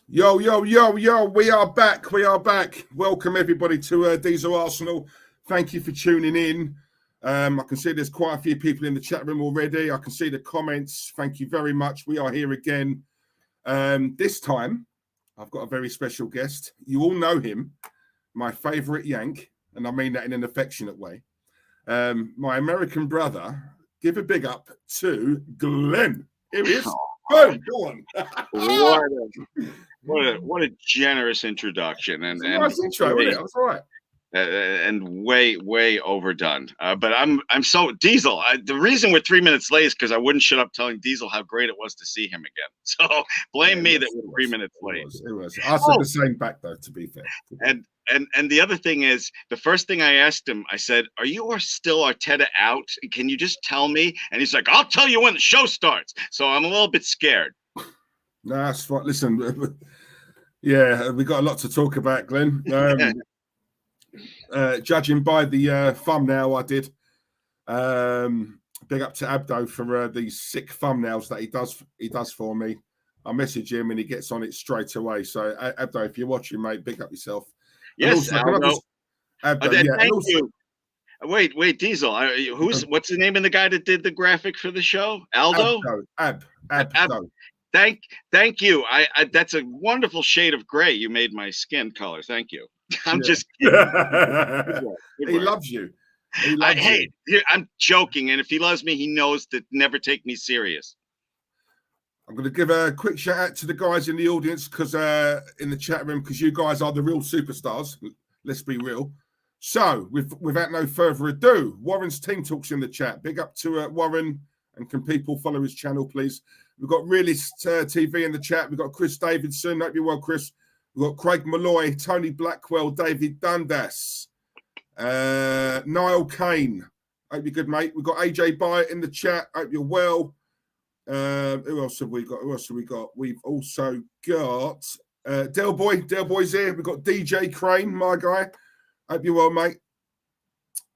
Yo, yo, yo, yo, we are back. We are back. Welcome, everybody, to Diesel Arsenal. Thank you for tuning in. I can see there's quite a few people in the chat room already. I can see the comments. Thank you very much. We are here again. This time, I've got a very special guest. You all know him, my favourite Yank, and I mean that in an affectionate way. My American brother. Give a big up to Glenn. Here he is. Boom, go on. What a generous introduction, and nice intro, wasn't it? That's all right. And way overdone. But I'm so Diesel. The reason we're 3 minutes late is because I wouldn't shut up telling Diesel how great it was to see him again. So blame me that we're 3 minutes late. It was. I said the same back though. To be fair. And the other thing is, the first thing I asked him, I said, "Are you still Arteta out? Can you just tell me?" And he's like, "I'll tell you when the show starts." So I'm a little bit scared. No, that's right. Listen, yeah, we got a lot to talk about, Glenn. Judging by the thumbnail I did, big up to Abdo for these sick thumbnails that he does for me. I message him and he gets on it straight away. So Abdo, if you're watching, mate, big up yourself. Yes, Abdo, thank you. Wait, Diesel. What's the name of the guy that did the graphic for the show? Aldo. Abdo. Thank you. That's a wonderful shade of gray you made my skin color. Thank you. I'm just kidding. He loves you. I'm joking, and if he loves me, he knows to never take me serious. I'm going to give a quick shout out to the guys in the audience because in the chat room, because you guys are the real superstars. Let's be real. So, without no further ado, Warren's Team Talks in the chat. Big up to Warren, and can people follow his channel, please? We've got Realist TV in the chat. We've got Chris Davidson. Hope you're well, Chris. We've got Craig Malloy, Tony Blackwell, David Dundas, Niall Kane. Hope you're good, mate. We've got AJ Byatt in the chat. Hope you're well. Who else have we got? We've also got Del Boy. Del Boy's here. We've got DJ Crane, my guy. Hope you're well, mate.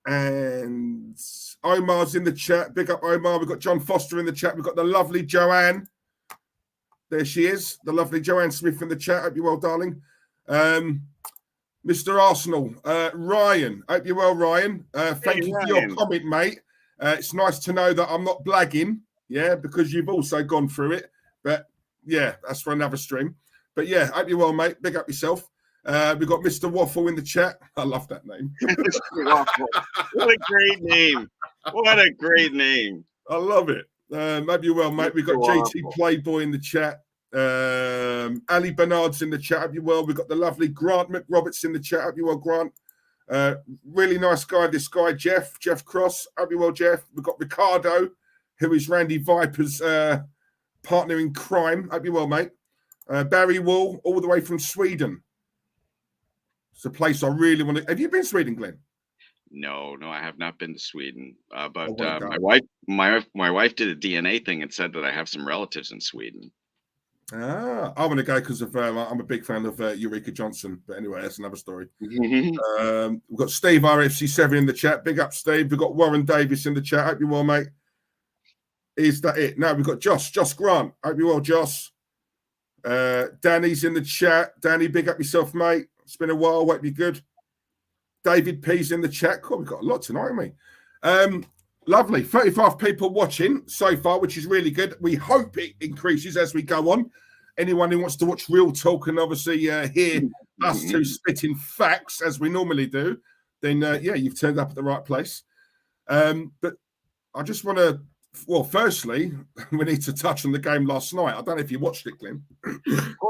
And Omar's in the chat. Big up, Omar. We've got John Foster in the chat. We've got the lovely Joanne. There she is. The lovely Joanne Smith in the chat. Hope you're well, darling. Mr. Arsenal. Ryan. Hope you're well, Ryan. Thank you for your comment, mate. It's nice to know that I'm not blagging. Yeah, because you've also gone through it. But, yeah, that's for another stream. But, yeah, hope you're well, mate. Big up yourself. We've got Mr. Waffle in the chat. I love that name. What a great name. What a great name. I love it. Hope you're well, mate. We've got JT Playboy in the chat. Ali Bernard's in the chat. Hope you're well. We've got the lovely Grant McRoberts in the chat. Hope you're well, Grant. Really nice guy, this guy, Jeff Cross. Hope you're well, Jeff. We've got Ricardo, who is Randy Viper's partner in crime. Hope you're well, mate. Barry Wall, all the way from Sweden. It's a place I really want to. Have you been to Sweden, Glenn? No, I have not been to Sweden. But my wife did a DNA thing and said that I have some relatives in Sweden. I want to go because of I'm a big fan of Eureka Johnson. But anyway, that's another story. Mm-hmm. We've got Steve RFC7 in the chat. Big up, Steve. We've got Warren Davis in the chat. Hope you're well, mate. Is that it? No, we've got Josh Grant. Hope you're well, Josh. Danny's in the chat. Danny, big up yourself, mate. It's been a while. Hope you're good. David P's in the chat. Cool, we've got a lot tonight, haven't we? Lovely. 35 people watching so far, which is really good. We hope it increases as we go on. Anyone who wants to watch real talk and obviously hear us two spitting facts as we normally do, then, yeah, you've turned up at the right place. But I just want to, well, firstly, we need to touch on the game last night. I don't know if you watched it, Glenn.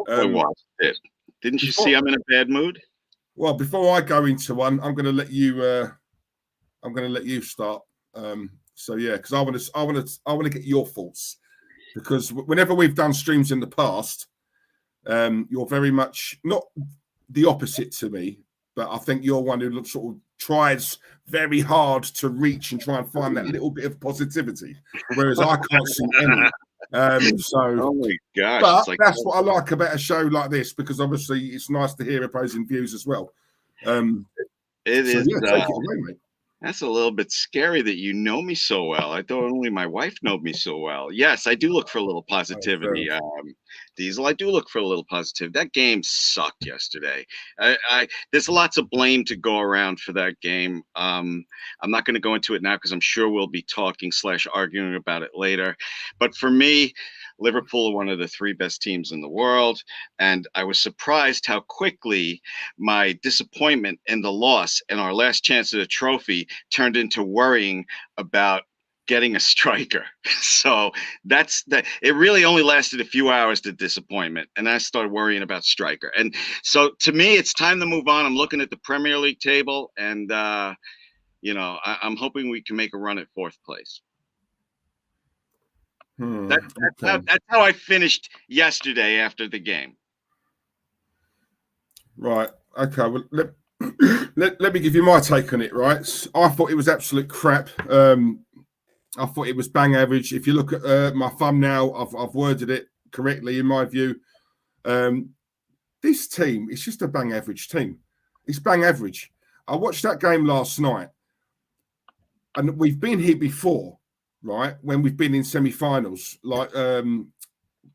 I watched it. Didn't you see I'm in a bad mood? Well, before I go into one, I'm going to let you start. So yeah, because I want to get your thoughts, because whenever we've done streams in the past, you're very much not the opposite to me, but I think you're one who sort of tries very hard to reach and try and find that little bit of positivity, whereas I can't see any. Oh my gosh! But like, that's what I like about a show like this, because obviously it's nice to hear opposing views as well. It is. Yeah, take it away, mate. That's a little bit scary that you know me so well. I thought only my wife knows me so well. Yes, I do look for a little positivity. Diesel, I do look for a little positivity. That game sucked yesterday. There's lots of blame to go around for that game. I'm not going to go into it now because I'm sure we'll be talking / arguing about it later. But for me, Liverpool are one of the 3 best teams in the world, and I was surprised how quickly my disappointment in the loss and our last chance at a trophy turned into worrying about getting a striker. So that's that. It really only lasted a few hours, the disappointment, and I started worrying about striker. And so to me, it's time to move on. I'm looking at the Premier League table, and I'm hoping we can make a run at 4th place. That's how I finished yesterday after the game. Right. Okay. Well, let me give you my take on it. Right. I thought it was absolute crap. I thought it was bang average. If you look at my thumbnail, I've worded it correctly in my view. This team is just a bang average team. It's bang average. I watched that game last night, and we've been here before, right? When we've been in semi-finals, like when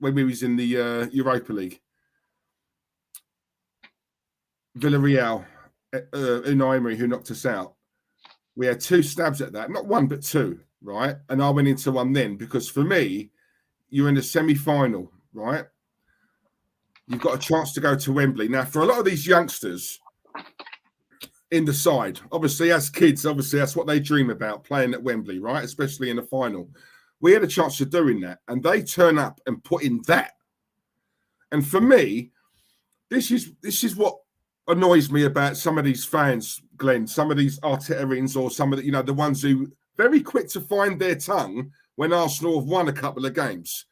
we was in the Europa League. Villarreal, Unai Emery, who knocked us out. We had 2 stabs at that, not 1 but 2, right? And I went into one then because for me, you're in the semi-final, right? You've got a chance to go to Wembley. Now, for a lot of these youngsters in the side, obviously as kids, that's what they dream about, playing at Wembley, right? Especially in the final. We had a chance of doing that, and they turn up and put in that. And for me, this is what annoys me about some of these fans, Glenn, some of these Arteta-ins or some of the, the ones who very quick to find their tongue when Arsenal have won a couple of games.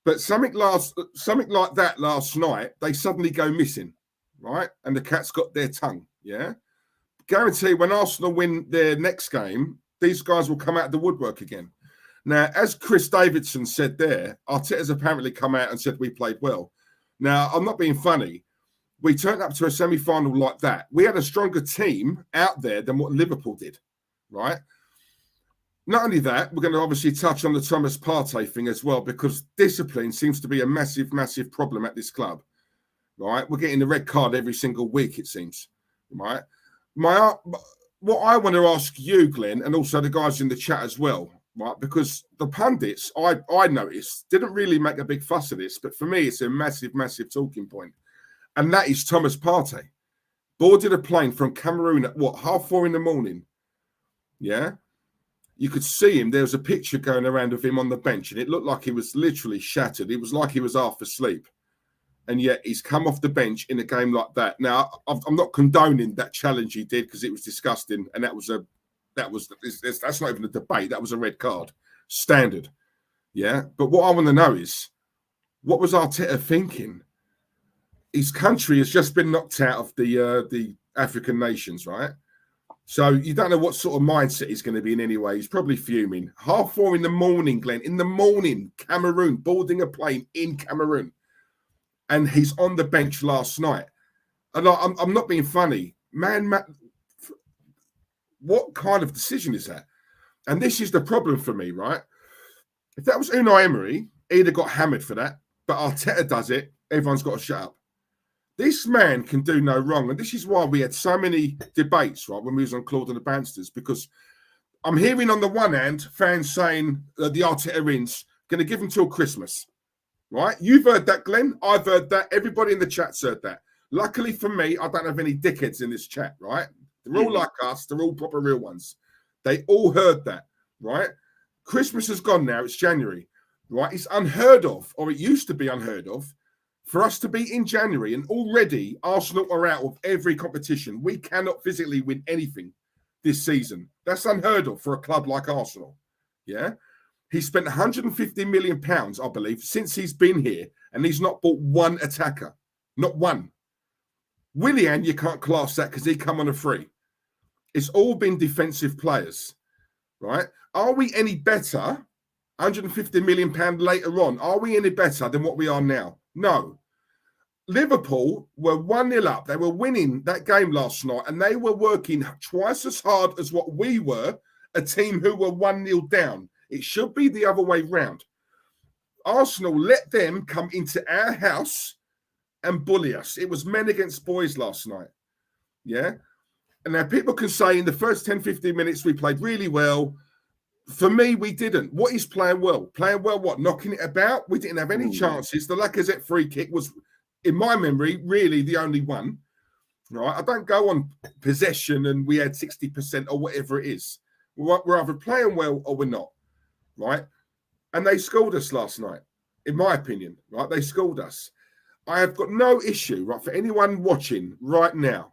But something like that last night, they suddenly go missing, right? And the cat's got their tongue, yeah? Guarantee when Arsenal win their next game, these guys will come out of the woodwork again. Now, as Chris Davidson said there, Arteta's apparently come out and said we played well. Now, I'm not being funny. We turned up to a semi-final like that. We had a stronger team out there than what Liverpool did, right? Not only that, we're going to obviously touch on the Thomas Partey thing as well, because discipline seems to be a massive, massive problem at this club, right? We're getting the red card every single week, it seems, right? What I want to ask you, Glenn, and also the guys in the chat as well, right? Because the pundits, I noticed, didn't really make a big fuss of this, but for me, it's a massive, massive talking point. And that is Thomas Partey. Boarded a plane from Cameroon at 4:30 in the morning. Yeah. You could see him. There was a picture going around of him on the bench, and it looked like he was literally shattered. It was like he was half asleep. And yet he's come off the bench in a game like that. Now, I'm not condoning that challenge he did because it was disgusting. And that's not even a debate. That was a red card. Standard. Yeah. But what I want to know is, what was Arteta thinking? His country has just been knocked out of the African nations, right? So you don't know what sort of mindset he's going to be in anyway. He's probably fuming. 4:30 in the morning, Glenn. In the morning, Cameroon, boarding a plane in Cameroon. And he's on the bench last night. And I'm not being funny. Man, what kind of decision is that? And this is the problem for me, right? If that was Unai Emery, he'd have got hammered for that. But Arteta does it. Everyone's got to shut up. This man can do no wrong. And this is why we had so many debates, right, when we was on Claude and the Bansters, because I'm hearing on the one hand fans saying the Arteta-ins going to give him till Christmas, right? You've heard that, Glenn. I've heard that. Everybody in the chat's heard that. Luckily for me, I don't have any dickheads in this chat, right? They're all like us. They're all proper real ones. They all heard that, right? Christmas has gone now. It's January, right? It's unheard of, or it used to be unheard of, for us to be in January and already Arsenal are out of every competition. We cannot physically win anything this season. That's unheard of for a club like Arsenal. Yeah. He spent £150 million, I believe, since he's been here, and he's not bought one attacker. Not one. Willian, you can't class that because he come on a free. It's all been defensive players, right? Are we any better, £150 million later on, are we any better than what we are now? No. Liverpool were 1-0 up. They were winning that game last night, and they were working twice as hard as what we were, a team who were 1-0 down. It should be the other way round. Arsenal let them come into our house and bully us. It was men against boys last night. Yeah? And now people can say in the first 10, 15 minutes we played really well. For me, we didn't. What is playing well? Playing well what? Knocking it about? We didn't have any chances. The Lacazette free kick was, in my memory, really the only one. Right? I don't go on possession and we had 60% or whatever it is. We're either playing well or we're not. Right? And they scored us last night, in my opinion. Right? They scored us. I have got no issue, right, for anyone watching right now,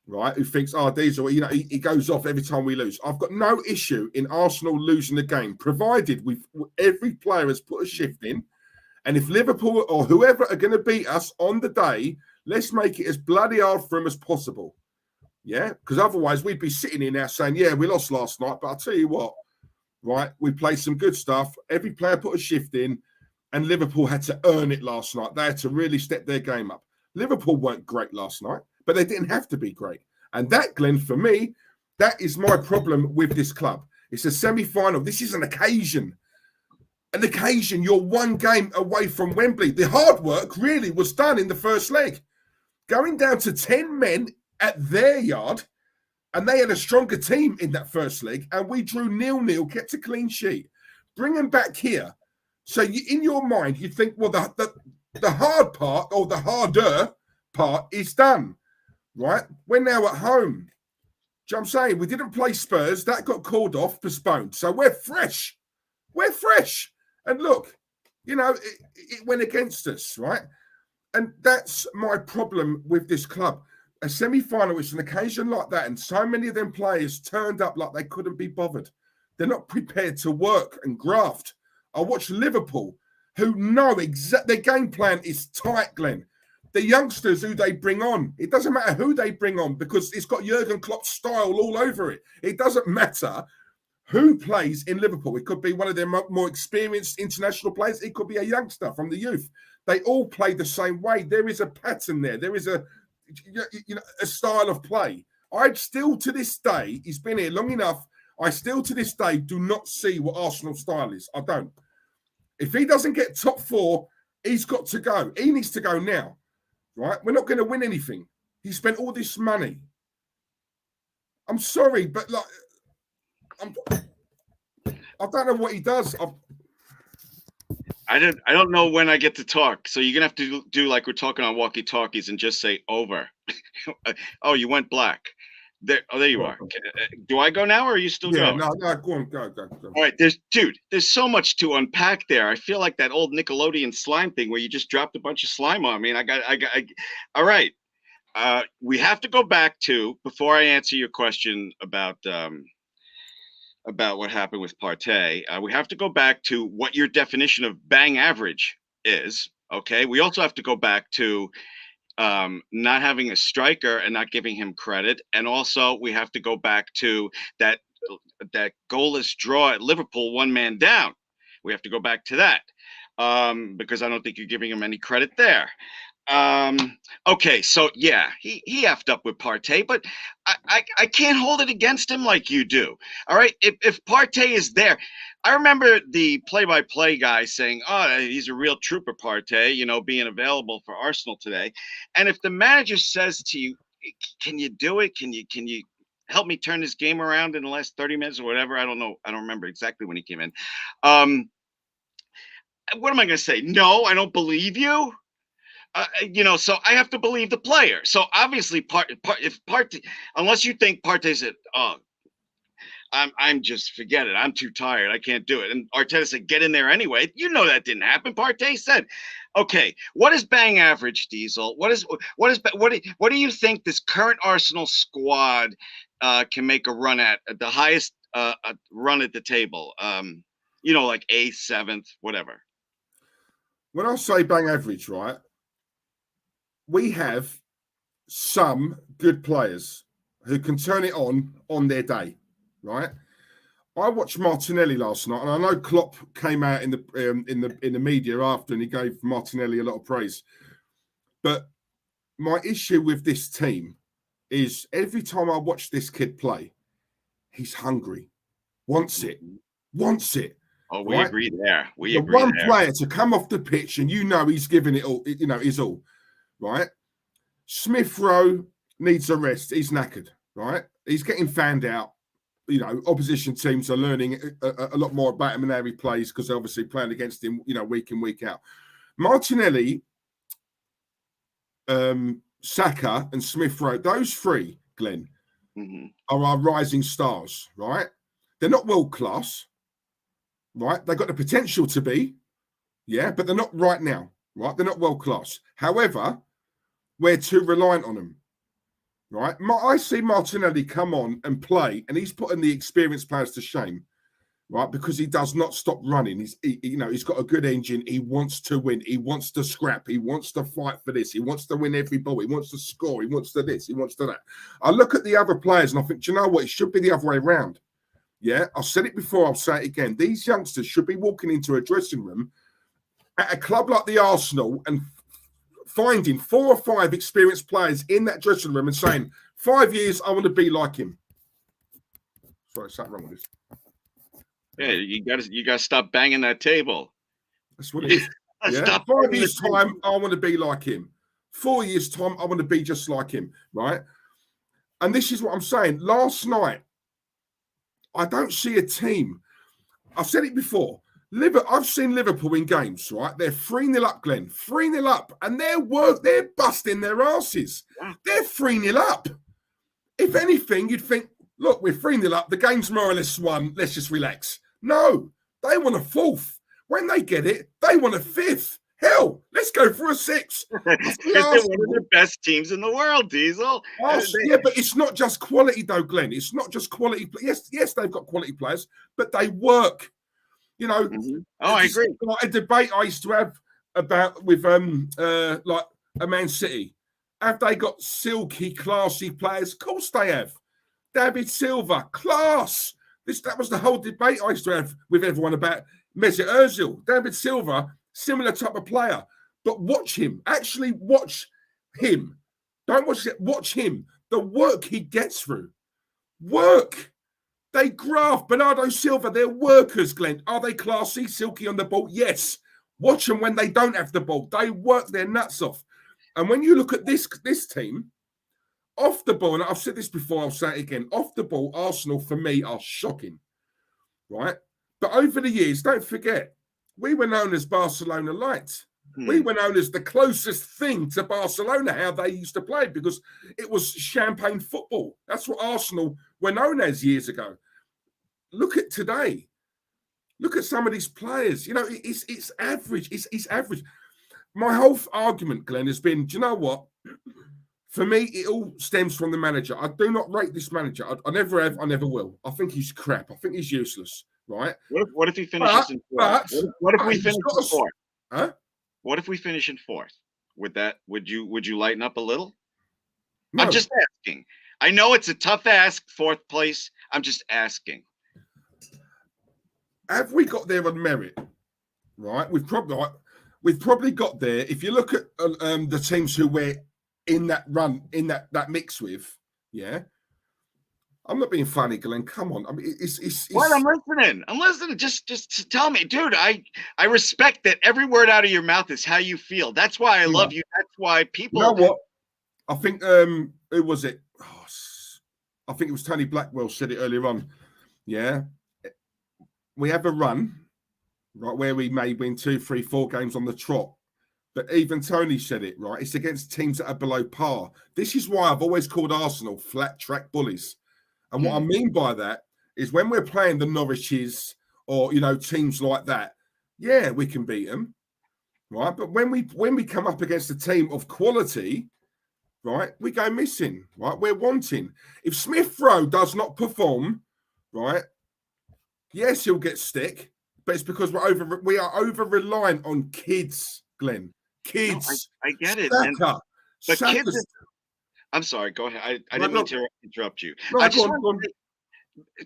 right, who thinks, Diesel, he goes off every time we lose. I've got no issue in Arsenal losing the game, provided every player has put a shift in. And if Liverpool or whoever are going to beat us on the day, let's make it as bloody hard for them as possible. Yeah? Because otherwise we'd be sitting here now saying, yeah, we lost last night, but I'll tell you what, right, we played some good stuff. Every player put a shift in, and Liverpool had to earn it last night. They had to really step their game up. Liverpool weren't great last night, but they didn't have to be great. And that, Glenn, for me, that is my problem with this club. It's a semi-final. This is an occasion. An occasion. You're one game away from Wembley. The hard work really was done in the first leg. Going down to 10 men at their yard, and they had a stronger team in that first leg, and we drew 0-0, kept a clean sheet. Bring them back here. So in your mind, you think, well, the hard part or the harder part is done, right? We're now at home. Do you know what I'm saying? We didn't play Spurs. That got called off, postponed. So we're fresh. We're fresh. And look, it went against us, right? And that's my problem with this club. A semi-final is an occasion like that, and so many of them players turned up like they couldn't be bothered. They're not prepared to work and graft. I watch Liverpool, who know their game plan is tight, Glenn. The youngsters who they bring on, it doesn't matter who they bring on because it's got Jurgen Klopp's style all over it. It doesn't matter who plays in Liverpool. It could be one of their more experienced international players. It could be a youngster from the youth. They all play the same way. There is a pattern there. There is a style of play. I'd still to this day, he's been here long enough, I still to this day do not see what Arsenal style is. I don't. If he doesn't get top 4, he's got to go. He needs to go now, right? We're not going to win anything. He spent all this money. I'm sorry, but I don't know what he does. I don't know when I get to talk, so you're gonna have to do like we're talking on walkie-talkies and just say over. Oh, you went black. There you are. Do I go now, or are you still going? No, go on, go. All right, there's so much to unpack there. I feel like that old Nickelodeon slime thing where you just dropped a bunch of slime on me, and all right. We have to go back to, before I answer your question about what happened with Partey, we have to go back to what your definition of bang average is. Okay, we also have to go back to not having a striker and not giving him credit, and also we have to go back to that goalless draw at Liverpool, one man down. We have to go back to that because I don't think you're giving him any credit there. Okay, so yeah, he effed up with Partey, but I can't hold it against him like you do. All right, if Partey is there, I remember the play-by-play guy saying, "Oh, he's a real trooper, Partey, being available for Arsenal today." And if the manager says to you, "Can you do it? Can you help me turn this game around in the last 30 minutes or whatever?" I don't know. I don't remember exactly when he came in. What am I going to say? No, I don't believe you. So I have to believe the player. So obviously, if Partey, unless you think Partey said, "Oh, I'm just forget it. I'm too tired. I can't do it," and Arteta said, "Get in there anyway." That didn't happen. Partey said, "Okay, what is bang average, Diesel? What do you think this current Arsenal squad can make a run at the highest run at the table? Like 8th, 7th, whatever." When I say bang average, right? We have some good players who can turn it on their day, right? I watched Martinelli last night, and I know Klopp came out in the media after, and he gave Martinelli a lot of praise. But my issue with this team is every time I watch this kid play, he's hungry, wants it. Oh, we right? agree there. We The agree one there. player to come off the pitch and he's giving it all, his all, right? Smith Rowe needs a rest. He's knackered, right? He's getting fanned out. Opposition teams are learning a lot more about him and how he plays because they're obviously playing against him, week in, week out. Martinelli, Saka, and Smith Rowe, those three, Glenn, are our rising stars, right? They're not world class, right? They've got the potential to be, yeah, but they're not right now, right? They're not world class. However, we're too reliant on them. Right, I see Martinelli come on and play, and he's putting the experienced players to shame, right? Because he does not stop running. He's got a good engine. He wants to win. He wants to scrap. He wants to fight for this. He wants to win every ball. He wants to score. He wants to this. He wants to that. I look at the other players and I think, do you know what? It should be the other way around. Yeah, I've said it before. I'll say it again. These youngsters should be walking into a dressing room at a club like the Arsenal and finding 4 or 5 experienced players in that dressing room and saying, 5 years, I want to be like him. Sorry, something wrong with this. Yeah, you gotta stop banging that table. That's what it is. Yeah? 5 years' time, I want to be like him. 4 years' time, I want to be just like him, right? And this is what I'm saying. Last night, I don't see a team. I've said it before. I've seen Liverpool in games, right? They're 3-0 up, Glenn. 3-0 up. And they're busting their asses. They're 3-0 up. If anything, you'd think, look, we're 3-0 up. The game's more or less won. Let's just relax. No, they want a 4th. When they get it, they want a 5th. Hell, let's go for a 6. Because they're one of the best teams in the world, Diesel. Yeah, but it's not just quality, though, Glenn. It's not just quality. Yes, they've got quality players, but they work. Oh, I agree. Like a debate I used to have with like a Man City. Have they got silky, classy players? Of course they have. David Silva, class. That was the whole debate I used to have with everyone about Mesut Ozil. David Silva, similar type of player. But watch him. Actually watch him. Don't watch it. Watch him. The work he gets through. Work. They graft. Bernardo Silva, they're workers, Glenn. Are they classy, silky on the ball? Yes. Watch them when they don't have the ball. They work their nuts off. And when you look at this team, off the ball, and I've said this before, I'll say it again, off the ball, Arsenal, for me, are shocking, right? But over the years, don't forget, we were known as Barcelona Light. We were known as the closest thing to Barcelona, how they used to play, because it was champagne football. That's what Arsenal were known as years ago. Look at today. Look at some of these players. It's average. It's average. My whole argument, Glenn, has been, do you know what? For me, it all stems from the manager. I do not rate this manager. I never have. I never will. I think he's crap. I think he's useless, right? What if he finishes in 4th? What if we finish in 4th? Huh? What if we finish in 4th? Would you lighten up a little? No. I'm just asking. I know it's a tough ask, 4th place. I'm just asking. Have we got there on merit? Right, we've probably got there. If you look at the teams who we're in that run, in that mix with, yeah. I'm not being funny, Glenn. Come on. I mean, it's What? I'm listening. Just tell me, dude. I respect that every word out of your mouth is how you feel. That's why I love you. That's why people. You know what? I think who was it? Oh, I think it was Tony Blackwell said it earlier on. Yeah, we have a run, right, where we may win 2, 3, 4 games on the trot. But even Tony said it, right? It's against teams that are below par. This is why I've always called Arsenal flat track bullies. And what I mean by that is when we're playing the Norwiches or, teams like that, yeah, we can beat them, right? But when we come up against a team of quality, right, we go missing, right? We're wanting. If Smith Rowe does not perform, right, yes, he'll get stick, but it's because we are over-reliant on kids, Glenn. Kids. No, I get it. Saka. Kids. I'm sorry. Go ahead. I didn't mean to interrupt you. No, I just want to say,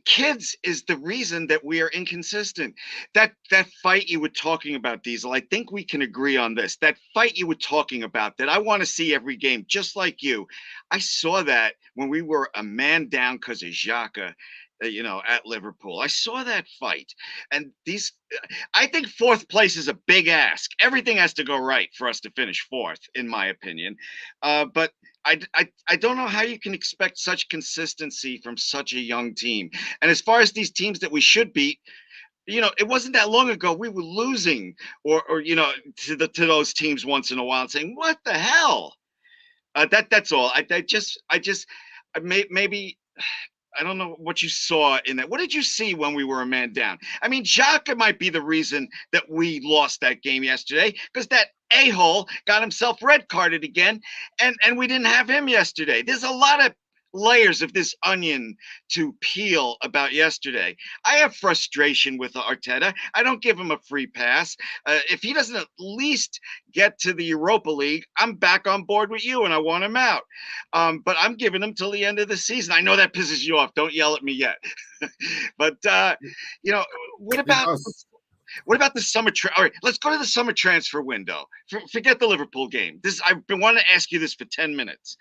kids is the reason that we are inconsistent. That fight you were talking about, Diesel, I think we can agree on this. That fight you were talking about, that I want to see every game, just like you. I saw that when we were a man down because of Xhaka, at Liverpool. I saw that fight. And I think fourth place is a big ask. Everything has to go right for us to finish fourth, in my opinion. But I don't know how you can expect such consistency from such a young team. And as far as these teams that we should beat, it wasn't that long ago we were losing or to those teams once in a while and saying, what the hell? That's all. Maybe I don't know what you saw in that. What did you see when we were a man down? I mean, Xhaka might be the reason that we lost that game yesterday, because that a-hole got himself red carded again, and we didn't have him yesterday. There's a lot of layers of this onion to peel about yesterday. I have frustration with Arteta. I don't give him a free pass. If he doesn't at least get to the Europa League, I'm back on board with you and I want him out. But I'm giving him till the end of the season. I know that pisses you off. Don't yell at me yet. But, what about the summer? All right, let's go to the summer transfer window. Forget the Liverpool game. I've been wanting to ask you this for 10 minutes.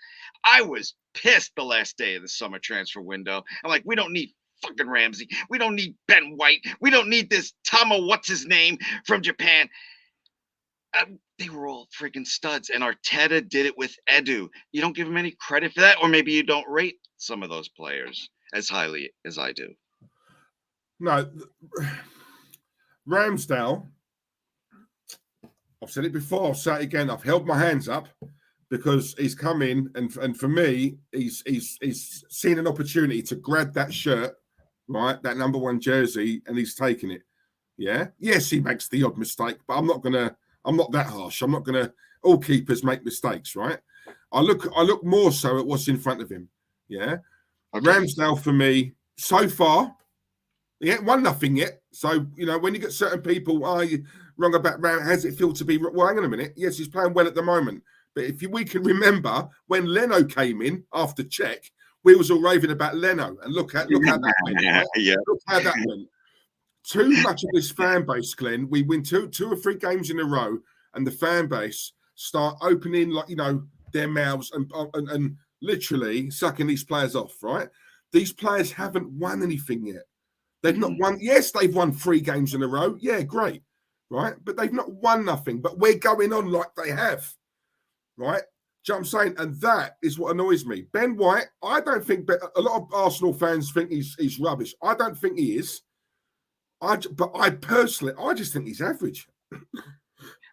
I was pissed the last day of the summer transfer window. I'm like, we don't need fucking Ramsey. We don't need Ben White. We don't need this Tama, what's his name, from Japan. They were all freaking studs, and Arteta did it with Edu. You don't give him any credit for that, or maybe you don't rate some of those players as highly as I do. No, Ramsdale, I've said it before, I'll say it again, I've held my hands up because he's come in and for me, he's seen an opportunity to grab that shirt, right, that number 1 jersey, and he's taken it. Yeah. Yes, he makes the odd mistake, but I'm not that harsh. I'm not gonna. All keepers make mistakes, right? I look more so at what's in front of him. Yeah. Okay. Ramsdale for me so far, he ain't won nothing yet. So when you get certain people, you wrong about Ram. How does it feel to be? Well, hang on a minute. Yes, he's playing well at the moment, but if we can remember when Leno came in after Czech, we was all raving about Leno, and look how that went. Right? Yeah. Look how that went. Too much of this fan base, Glenn. We win two or three games in a row, and the fan base start opening their mouths and literally sucking these players off. Right? These players haven't won anything yet. They've not won. Yes, they've won 3 games in a row. Yeah, great. Right? But they've not won nothing. But we're going on like they have. Right? Do you know what I'm saying? And that is what annoys me. Ben White, I don't think, a lot of Arsenal fans think he's rubbish. I don't think he is. But I personally, I just think he's average.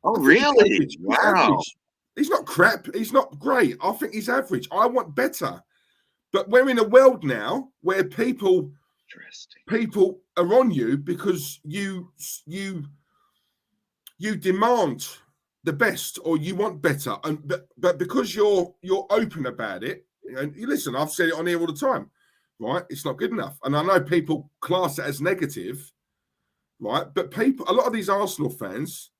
Oh, really? He's average. He's not crap. He's not great. I think he's average. I want better. But we're in a world now where people are on you because you demand the best or you want better, but because you're open about it, and you listen, I've said it on here all the time, right? It's not good enough, and I know people class it as negative, right? But a lot of these Arsenal fans,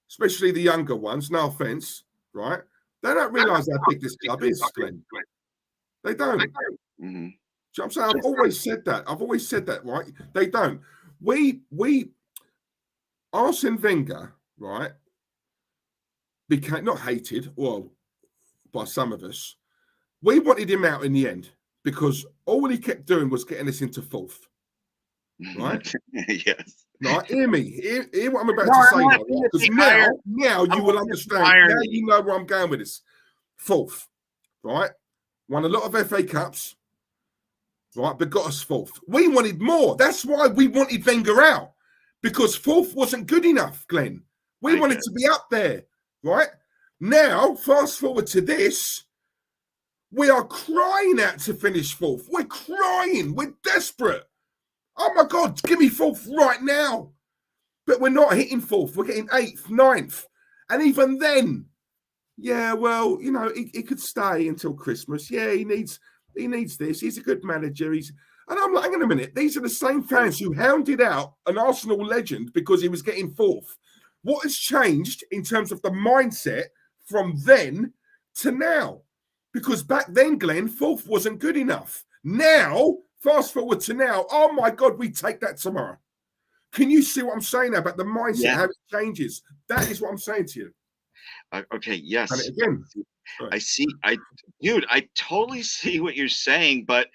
especially the younger ones, no offense, right? They don't realise how big this club is, Glenn. They don't. Mm-hmm. So I'm saying I've always said that, right? They don't. We Arsene Wenger, right, became not hated, well, by some of us. We wanted him out in the end because all he kept doing was getting us into fourth. Right? Yes. Right, hear me. Hear what I'm about to say. Because now you will understand. Now you know where I'm going with this. Fourth, right? Won a lot of FA Cups, right? But got us fourth. We wanted more. That's why we wanted Wenger out. Because fourth wasn't good enough, Glenn. We wanted to be up there, right? Now, fast forward to this. We are crying out to finish fourth. We're crying. We're desperate. Oh, my God, give me fourth right now. But we're not hitting fourth. We're getting 8th, 9th. And even then, yeah, well, he could stay until Christmas. Yeah, he needs this. He's a good manager. And I'm like, hang on a minute. These are the same fans who hounded out an Arsenal legend because he was getting fourth. What has changed in terms of the mindset from then to now? Because back then, Glenn, fourth wasn't good enough. Now, Fast forward to now. Oh my God, we take that tomorrow. Can you see what I'm saying about the mindset, how it changes? That is what I'm saying to you. Okay, yes. And again, I see. Dude, I totally see what you're saying, but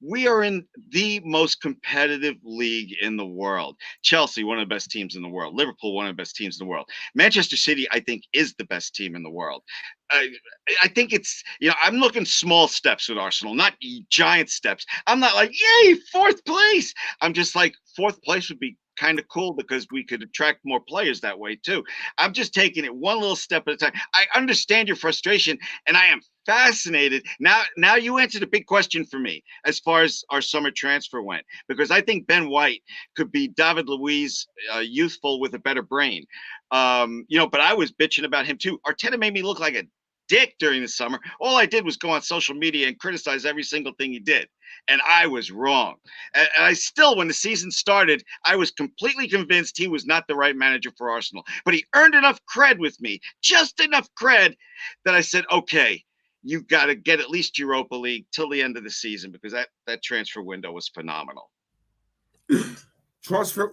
we are in the most competitive league in the world. Chelsea, one of the best teams in the world. Liverpool, one of the best teams in the world. Manchester City, I think, is the best team in the world. I think it's, I'm looking small steps with Arsenal, not giant steps. I'm not like, yay, fourth place. I'm just like, fourth place would be kind of cool because we could attract more players that way too. I'm just taking it one little step at a time. I understand your frustration, and I am fascinated. Now you answered a big question for me as far as our summer transfer went, because I think Ben White could be David Luiz, youthful with a better brain. But I was bitching about him too. Arteta made me look like a dick during the summer. All I did was go on social media and criticize every single thing he did. And I was wrong. And I still, when the season started, I was completely convinced he was not the right manager for Arsenal. But he earned enough cred with me, just enough cred, that I said, okay, you got to get at least Europa League till the end of the season, because that transfer window was phenomenal. Transfer.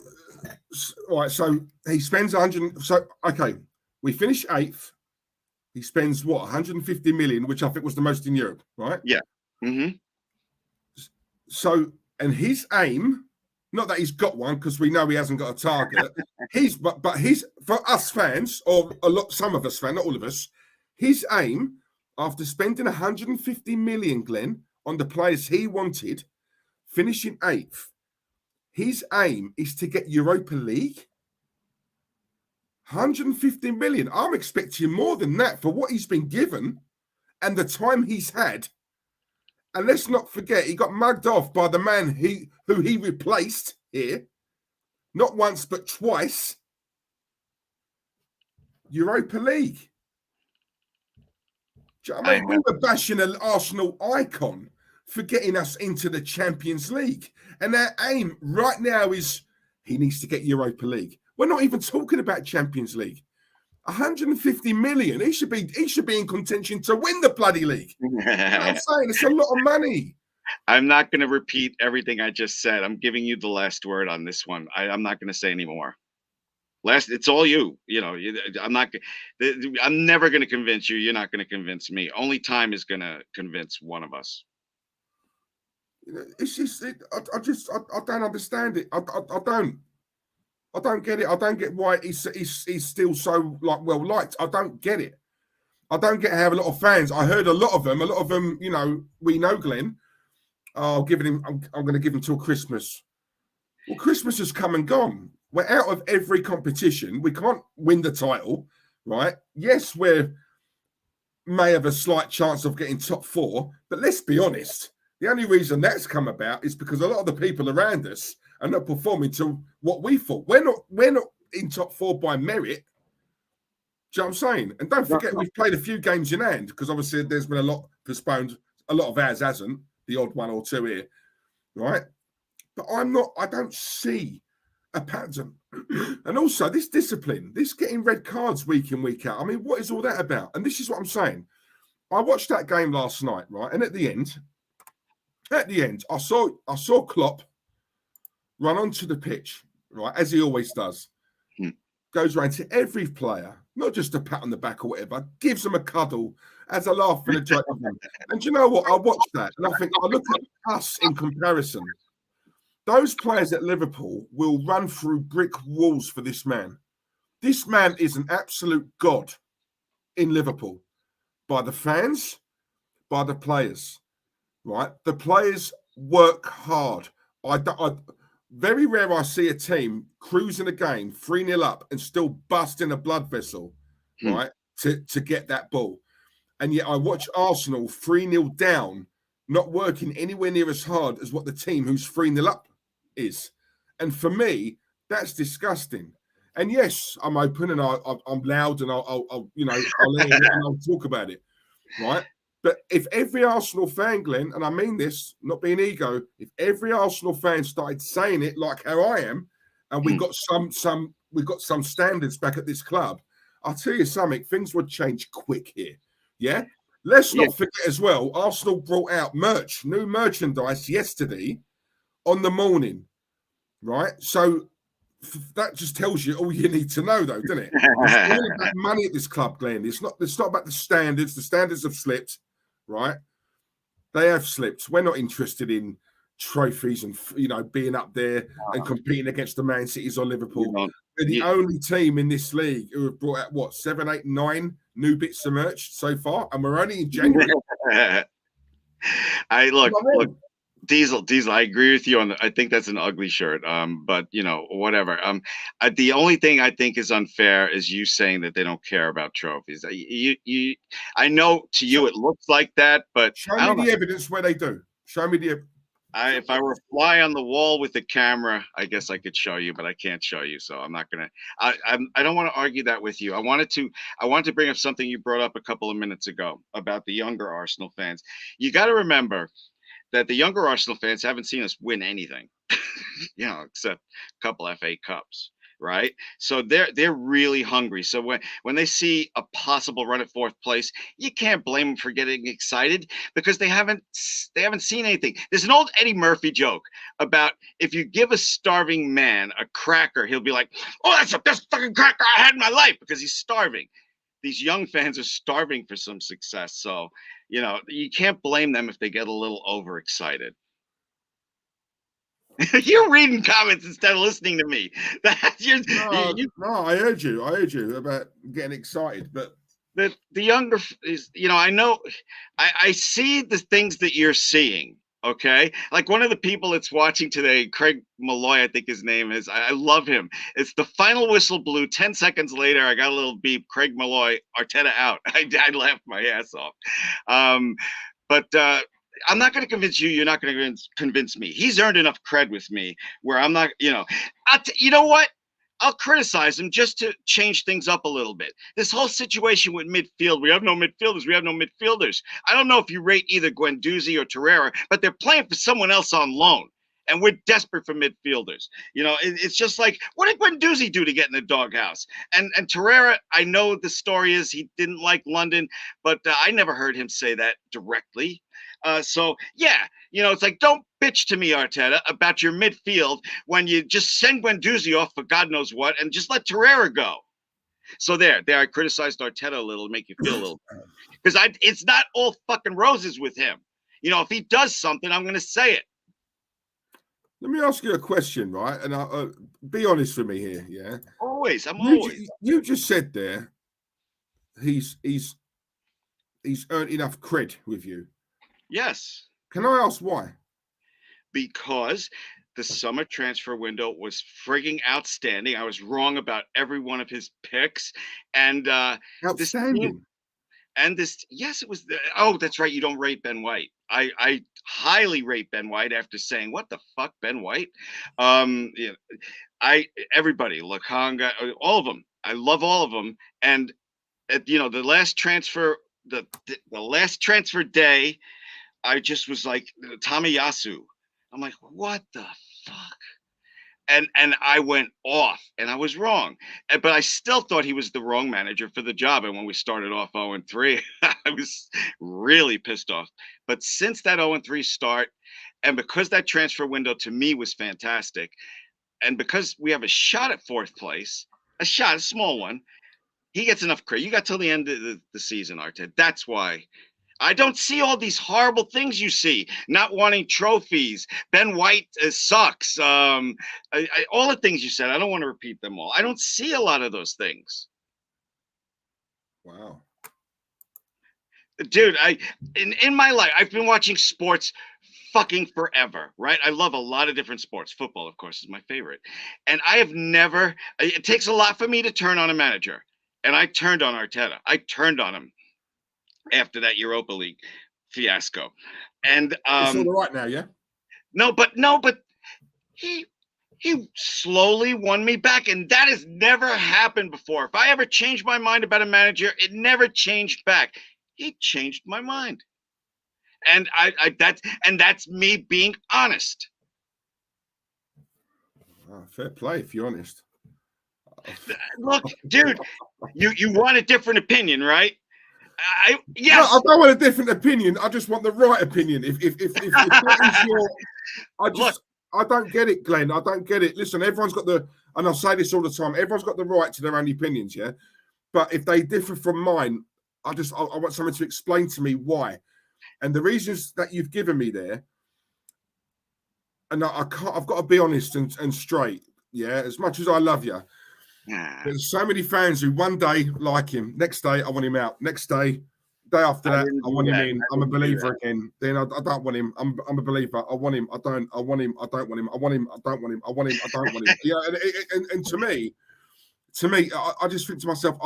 All right, so he spends 100. So, okay, we finish 8th. He spends what, 150 million, which I think was the most in Europe, right? Yeah. Mm-hmm. So, and his aim, not that he's got one, because we know he hasn't got a target. But his, for us fans, or some of us fans, not all of us, his aim, after spending 150 million, Glenn, on the players he wanted, finishing 8th, his aim is to get Europa League. 150 million. I'm expecting more than that for what he's been given and the time he's had. And let's not forget, he got mugged off by the man who he replaced here, not once but twice. Europa League. Do you know what I mean? We were bashing an Arsenal icon for getting us into the Champions League. And our aim right now is he needs to get Europa League. We're not even talking about Champions League. 150 million. He should be in contention to win the bloody league. You know what I'm saying? It's a lot of money. I'm not going to repeat everything I just said. I'm giving you the last word on this one. I'm not going to say any more. It's all you. I'm never going to convince you. You're not going to convince me. Only time is going to convince one of us. It's just, I don't understand it. I don't get it. I don't get why he's still so well liked. I don't get it. I don't get how a lot of fans. I heard a lot of them, we know Glenn. I'm going to give him till Christmas. Well, Christmas has come and gone. We're out of every competition. We can't win the title, right? Yes, we may have a slight chance of getting top 4, but let's be honest. The only reason that's come about is because a lot of the people around us are not performing to what we thought. We're not in top 4 by merit. Do you know what I'm saying? And don't forget, we've played a few games in hand, because obviously there's been a lot postponed. A lot of ours hasn't. The odd one or two here, right? But I don't see a pattern. And also this discipline, this getting red cards week in, week out. I mean, what is all that about? And this is what I'm saying. I watched that game last night, right? And at the end, I saw Klopp run onto the pitch, right, as he always does. Goes around to every player, not just a pat on the back or whatever, gives them a cuddle, has a laugh and a joke with them. And do you know what? I watched that and I think, I look at us in comparison. Those players at Liverpool will run through brick walls for this man. This man is an absolute god in Liverpool, by the fans, by the players, right? The players work hard. Very rare I see a team cruising a game 3-0 up and still busting a blood vessel, right, to get that ball. And yet I watch Arsenal 3-0 down, not working anywhere near as hard as what the team who's 3-0 up is. And for me, that's disgusting. And yes, I'm open and I'm loud and I'll talk about it, right? But if every Arsenal fan, Glenn, and I mean this, not being ego, if every Arsenal fan started saying it like how I am, and we got some standards back at this club, I'll tell you something, things would change quick here. Yeah? Let's not forget as well, Arsenal brought out new merchandise yesterday, on the morning, right? So that just tells you all you need to know, though, doesn't it? It's all about money at this club, Glenn. It's not about the standards. The standards have slipped, right? They have slipped. We're not interested in trophies and, you know, being up there and competing against the Man Cities or Liverpool. We're the only team in this league who have brought out, what, 7, 8, 9 new bits of merch so far, and we're only in January. Look, Diesel, I agree with you on that. I think that's an ugly shirt. But you know, whatever. The only thing I think is unfair is you saying that they don't care about trophies. I know to you it looks like that, but show me the evidence where they do. Show me the. If I were a fly on the wall with the camera, I guess I could show you, but I can't show you, so I'm not gonna. I don't want to argue that with you. I wanted to bring up something you brought up a couple of minutes ago about the younger Arsenal fans. You got to remember that the younger Arsenal fans haven't seen us win anything, you know, except a couple FA Cups, right? So they're really hungry. So when they see a possible run at fourth place, you can't blame them for getting excited because they haven't seen anything. There's an old Eddie Murphy joke about if you give a starving man a cracker, he'll be like, "Oh, that's the best fucking cracker I had in my life," because he's starving. These young fans are starving for some success. So, you know, you can't blame them if they get a little overexcited. You're reading comments instead of listening to me. No, I heard you. I heard you about getting excited, but the younger is, you know, I know, I see the things that you're seeing. Okay, like one of the people that's watching today, Craig Malloy, I think his name is. I love him. It's the final whistle blew. 10 seconds later, I got a little beep. Craig Malloy, Arteta out. I laughed my ass off. But I'm not going to convince you. You're not going to convince me. He's earned enough cred with me where I'm not. You know, you know what? I'll criticize him just to change things up a little bit. This whole situation with midfield, we have no midfielders. I don't know if you rate either Guendouzi or Torreira, but they're playing for someone else on loan. And we're desperate for midfielders. You know, it's just like, what did Guendouzi do to get in the doghouse? And Torreira, I know the story is he didn't like London, but I never heard him say that directly. So, yeah, you know, it's like, don't bitch to me, Arteta, about your midfield when you just send Guendouzi off for God knows what and just let Torreira go. So there, I criticized Arteta a little to make you feel a little better. Because it's not all fucking roses with him. You know, if he does something, I'm going to say it. Let me ask you a question, right? And be honest with me here, yeah? Always, always. You just said there, he's earned enough cred with you. Yes. Can I ask why? Because the summer transfer window was frigging outstanding. I was wrong about every one of his picks. And outstanding. Yes, it was. Oh, that's right. You don't rate Ben White. I highly rate Ben White after saying, what the fuck, Ben White? Everybody, Lokonga, all of them. I love all of them. And you know, the last transfer, the last transfer day, I just was like, Tamayasu. I'm like, what the fuck? And I went off, and I was wrong. But I still thought he was the wrong manager for the job. And when we started off 0-3, I was really pissed off. But since that 0-3 start, and because that transfer window to me was fantastic, and because we have a shot at fourth place, a small one, he gets enough credit. You got till the end of the season, Arteta. That's why. I don't see all these horrible things you see. Not wanting trophies. Ben White sucks. All the things you said. I don't want to repeat them all. I don't see a lot of those things. Wow. Dude, in my life, I've been watching sports fucking forever, right? I love a lot of different sports. Football, of course, is my favorite. And I have never, it takes a lot for me to turn on a manager. And I turned on Arteta. I turned on him after that Europa League fiasco. And it's all right now, yeah? No, but he slowly won me back, and that has never happened before. If I ever changed my mind about a manager, it never changed back. He changed my mind. And that's me being honest. Fair play if you're honest. Look, dude, you want a different opinion, right? Yes. No, I don't want a different opinion. I just want the right opinion. If that is your, I don't get it, Glenn. I don't get it. Listen, everyone's got and I'll say this all the time, everyone's got the right to their own opinions, yeah? But if they differ from mine, I want someone to explain to me why. And the reasons that you've given me there, and I've got to be honest and straight, yeah? As much as I love you, there's so many fans who one day like him, next day I want him out, next day after that I want him in. I'm a believer again. Then I don't want him. I'm a believer. I want him. I want him. I don't want him. I want him. I don't want him. I want him. I don't want him. Yeah, and to me, I just think to myself,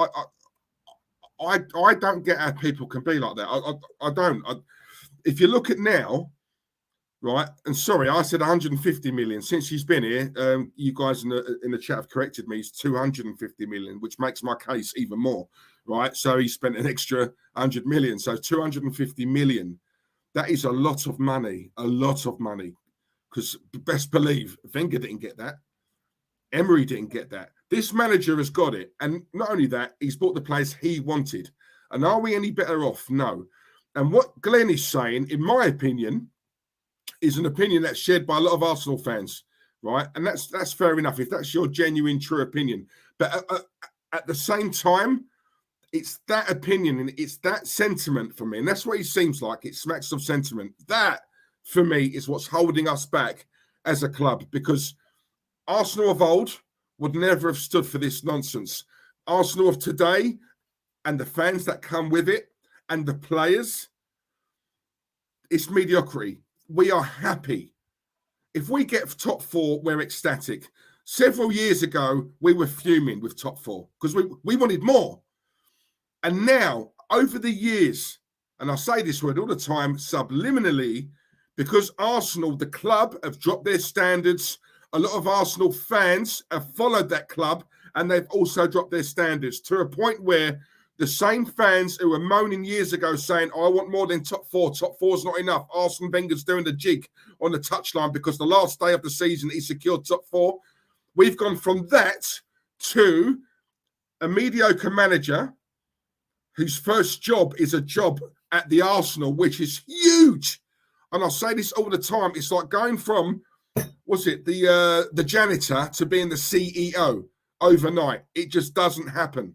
I don't get how people can be like that. I don't. If you look at now, right, and sorry, I said 150 million. Since he's been here, you guys in the chat have corrected me. It's 250 million, which makes my case even more, right? So he spent an extra 100 million. So 250 million. That is a lot of money, because best believe Wenger didn't get that. Emery didn't get that. This manager has got it. And not only that, he's bought the players he wanted. And are we any better off? No. And what Glenn is saying, in my opinion, is an opinion that's shared by a lot of Arsenal fans, right? And that's fair enough if that's your genuine, true opinion. But at the same time, it's that opinion and it's that sentiment for me. And that's what it seems like. It smacks of sentiment. That, for me, is what's holding us back as a club, because Arsenal of old would never have stood for this nonsense. Arsenal of today and the fans that come with it and the players, it's mediocrity. We are happy. If we get top four, we're ecstatic. Several years ago, we were fuming with top four because we wanted more. And now, over the years, and I say this word all the time, subliminally, because Arsenal, the club, have dropped their standards. A lot of Arsenal fans have followed that club, and they've also dropped their standards to a point where the same fans who were moaning years ago saying, I want more than top four's not enough. Arsene Wenger's doing the jig on the touchline because the last day of the season he secured top four. We've gone from that to a mediocre manager whose first job is a job at the Arsenal, which is huge. And I say this all the time. It's like going from, the janitor to being the CEO overnight. It just doesn't happen.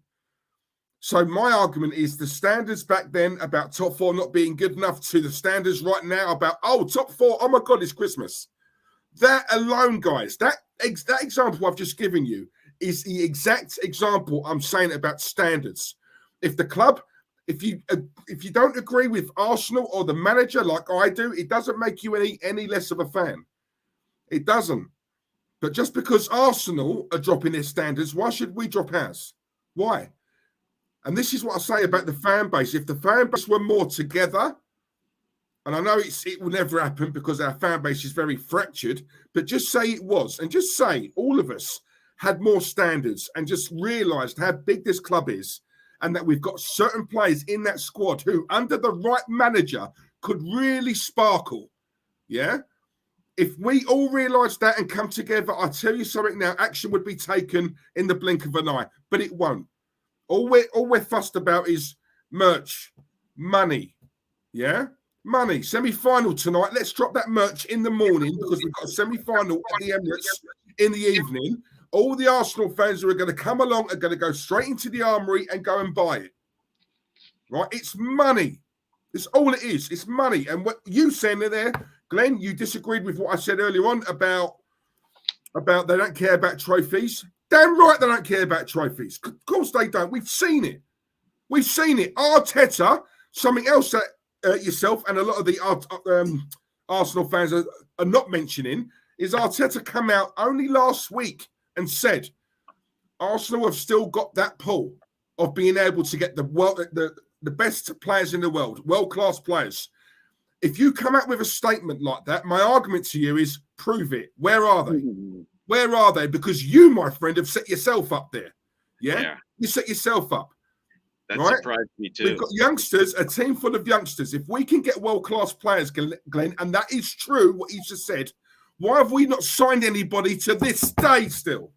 So my argument is the standards back then about top four not being good enough to the standards right now about, top four, oh my God, it's Christmas. That alone, guys, that example I've just given you is the exact example I'm saying about standards. If the club, if you don't agree with Arsenal or the manager like I do, it doesn't make you any less of a fan. It doesn't. But just because Arsenal are dropping their standards, why should we drop ours? Why? And this is what I say about the fan base. If the fan base were more together, and I know it will never happen because our fan base is very fractured, but just say it was, and just say all of us had more standards and just realised how big this club is and that we've got certain players in that squad who, under the right manager, could really sparkle. Yeah? If we all realise that and come together, I tell you something now, action would be taken in the blink of an eye, but it won't. All we're fussed about is merch, money, yeah? Money, semi-final tonight. Let's drop that merch in the morning because we've got a semi-final at the Emirates in the evening. All the Arsenal fans who are going to come along are going to go straight into the armoury and go and buy it, right? It's money. It's all it is. It's money. And what you saying there, Glenn, you disagreed with what I said earlier on about they don't care about trophies. Damn right they don't care about trophies. Of course they don't. We've seen it. We've seen it. Arteta, something else that yourself and a lot of the Arsenal fans are not mentioning, is Arteta come out only last week and said Arsenal have still got that pull of being able to get the best players in the world, world-class players. If you come out with a statement like that, my argument to you is prove it. Where are they? Where are they? Because you, my friend, have set yourself up there. Yeah? You set yourself up. That right? surprised me too. We've got youngsters, a team full of youngsters. If we can get world-class players, Glenn, and that is true, what he just said, why have we not signed anybody to this day still?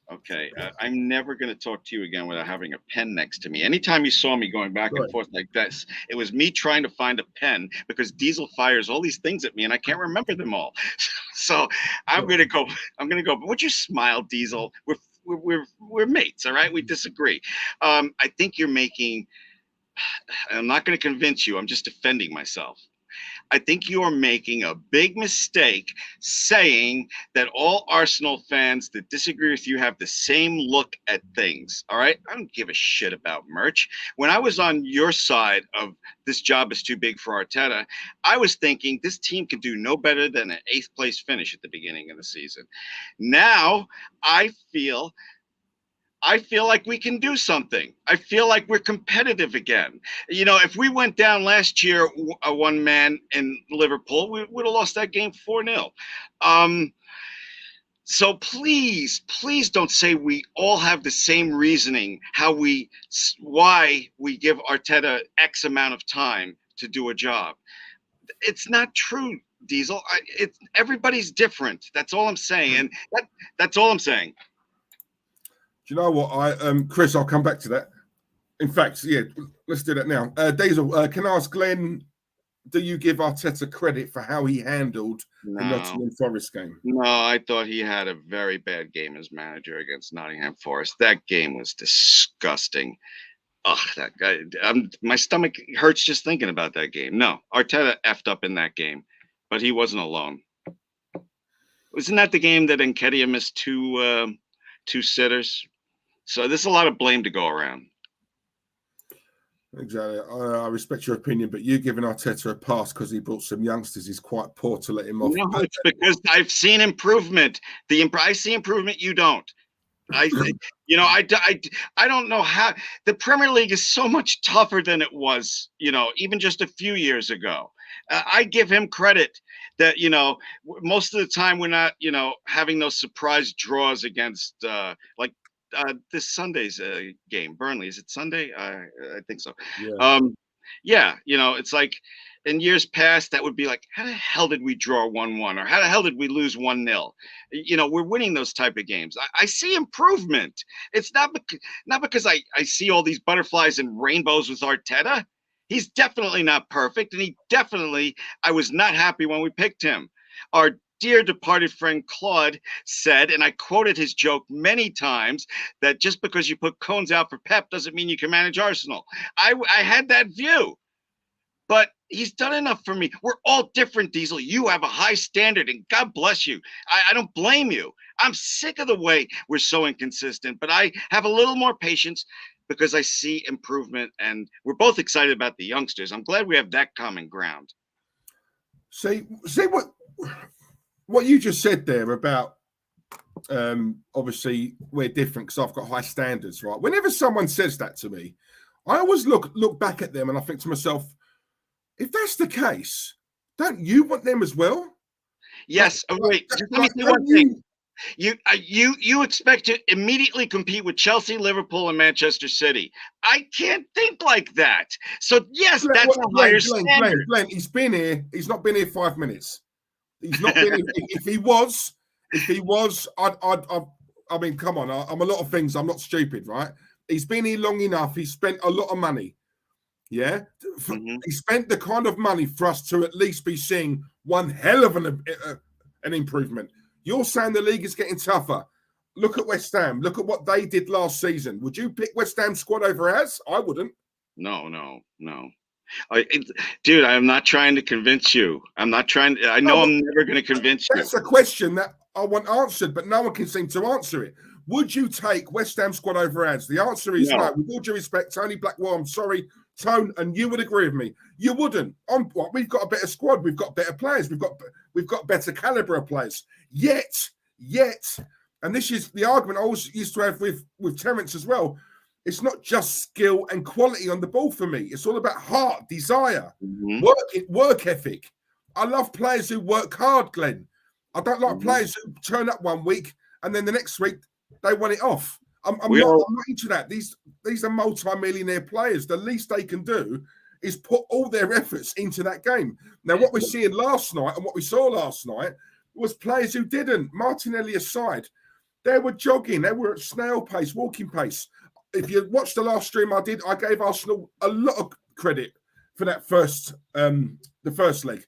Okay, I'm never going to talk to you again without having a pen next to me. Anytime you saw me going back and forth like this, it was me trying to find a pen because Diesel fires all these things at me and I can't remember them all. So I'm going to go. But would you smile, Diesel? We're mates, all right? We disagree. I think you're making. I'm not going to convince you. I'm just defending myself. I think you are making a big mistake saying that all Arsenal fans that disagree with you have the same look at things. All right. I don't give a shit about merch. When I was on your side of this job is too big for Arteta, I was thinking this team can do no better than an 8th place finish at the beginning of the season. Now I feel like we can do something. I feel like we're competitive again. You know, if we went down last year, a one man in Liverpool, we would have lost that game 4-0. So please don't say we all have the same reasoning, why we give Arteta X amount of time to do a job. It's not true, Diesel. Everybody's different. That's all I'm saying. And that's all I'm saying. Do you know what? Chris, I'll come back to that. In fact, yeah, let's do that now. Diesel, can I ask Glenn, do you give Arteta credit for how he handled the Nottingham Forest game? No, I thought he had a very bad game as manager against Nottingham Forest. That game was disgusting. Oh, that guy! My stomach hurts just thinking about that game. No, Arteta effed up in that game, but he wasn't alone. Wasn't that the game that Nketiah missed two sitters? So there's a lot of blame to go around. Exactly. I respect your opinion, but you giving Arteta a pass because he brought some youngsters is quite poor to let him off. No, it's because I've seen improvement. I see improvement. You don't. I don't know how the Premier League is so much tougher than it was, even just a few years ago. I give him credit that, most of the time we're not, having those surprise draws against this Sunday's game, Burnley. Is it Sunday? I think so. Yeah. It's like in years past, that would be like, how the hell did we draw 1-1? Or how the hell did we lose 1-0? We're winning those type of games. I see improvement. It's not because I see all these butterflies and rainbows with Arteta. He's definitely not perfect. And I was not happy when we picked him. Our dear departed friend Claude said, and I quoted his joke many times, that just because you put cones out for Pep doesn't mean you can manage Arsenal. I had that view, but he's done enough for me. We're all different, Diesel. You have a high standard, and God bless you. I don't blame you. I'm sick of the way we're so inconsistent, but I have a little more patience because I see improvement, and we're both excited about the youngsters. I'm glad we have that common ground. See what you just said there about obviously we're different because I've got high standards, right? Whenever someone says that to me, I always look back at them and I think to myself, if that's the case, don't you want them as well? Yes. Wait. Just let me say one thing. You expect to immediately compete with Chelsea, Liverpool, and Manchester City. I can't think like that. So yes, that's a higher standard. Glenn, he's been here. He's not been here 5 minutes. He's not been. If he was, I mean, come on. I'm a lot of things. I'm not stupid, right? He's been here long enough. He's spent a lot of money. Yeah, He spent the kind of money for us to at least be seeing one hell of an improvement. You're saying the league is getting tougher. Look at West Ham. Look at what they did last season. Would you pick West Ham squad over ours? I wouldn't. No. Dude, I'm not trying to convince you. I'm never going to convince you. That's a question that I want answered, but no one can seem to answer it. Would you take West Ham squad over ours? The answer is no. With all due respect, Tony Blackwell, I'm sorry, Tone, and you would agree with me. You wouldn't. We've got a better squad. We've got better players. We've got better caliber of players. Yet, and this is the argument I always used to have with Terence as well. It's not just skill and quality on the ball for me. It's all about heart, desire, work ethic. I love players who work hard, Glenn. I don't like players who turn up one week and then the next week they want it off. I'm not into that. These are multi-millionaire players. The least they can do is put all their efforts into that game. Now, what we're seeing last night and what we saw last night was players who didn't. Martinelli aside, They were jogging. They were at snail pace, walking pace. If you watched the last stream I did, I gave Arsenal a lot of credit for that the first leg.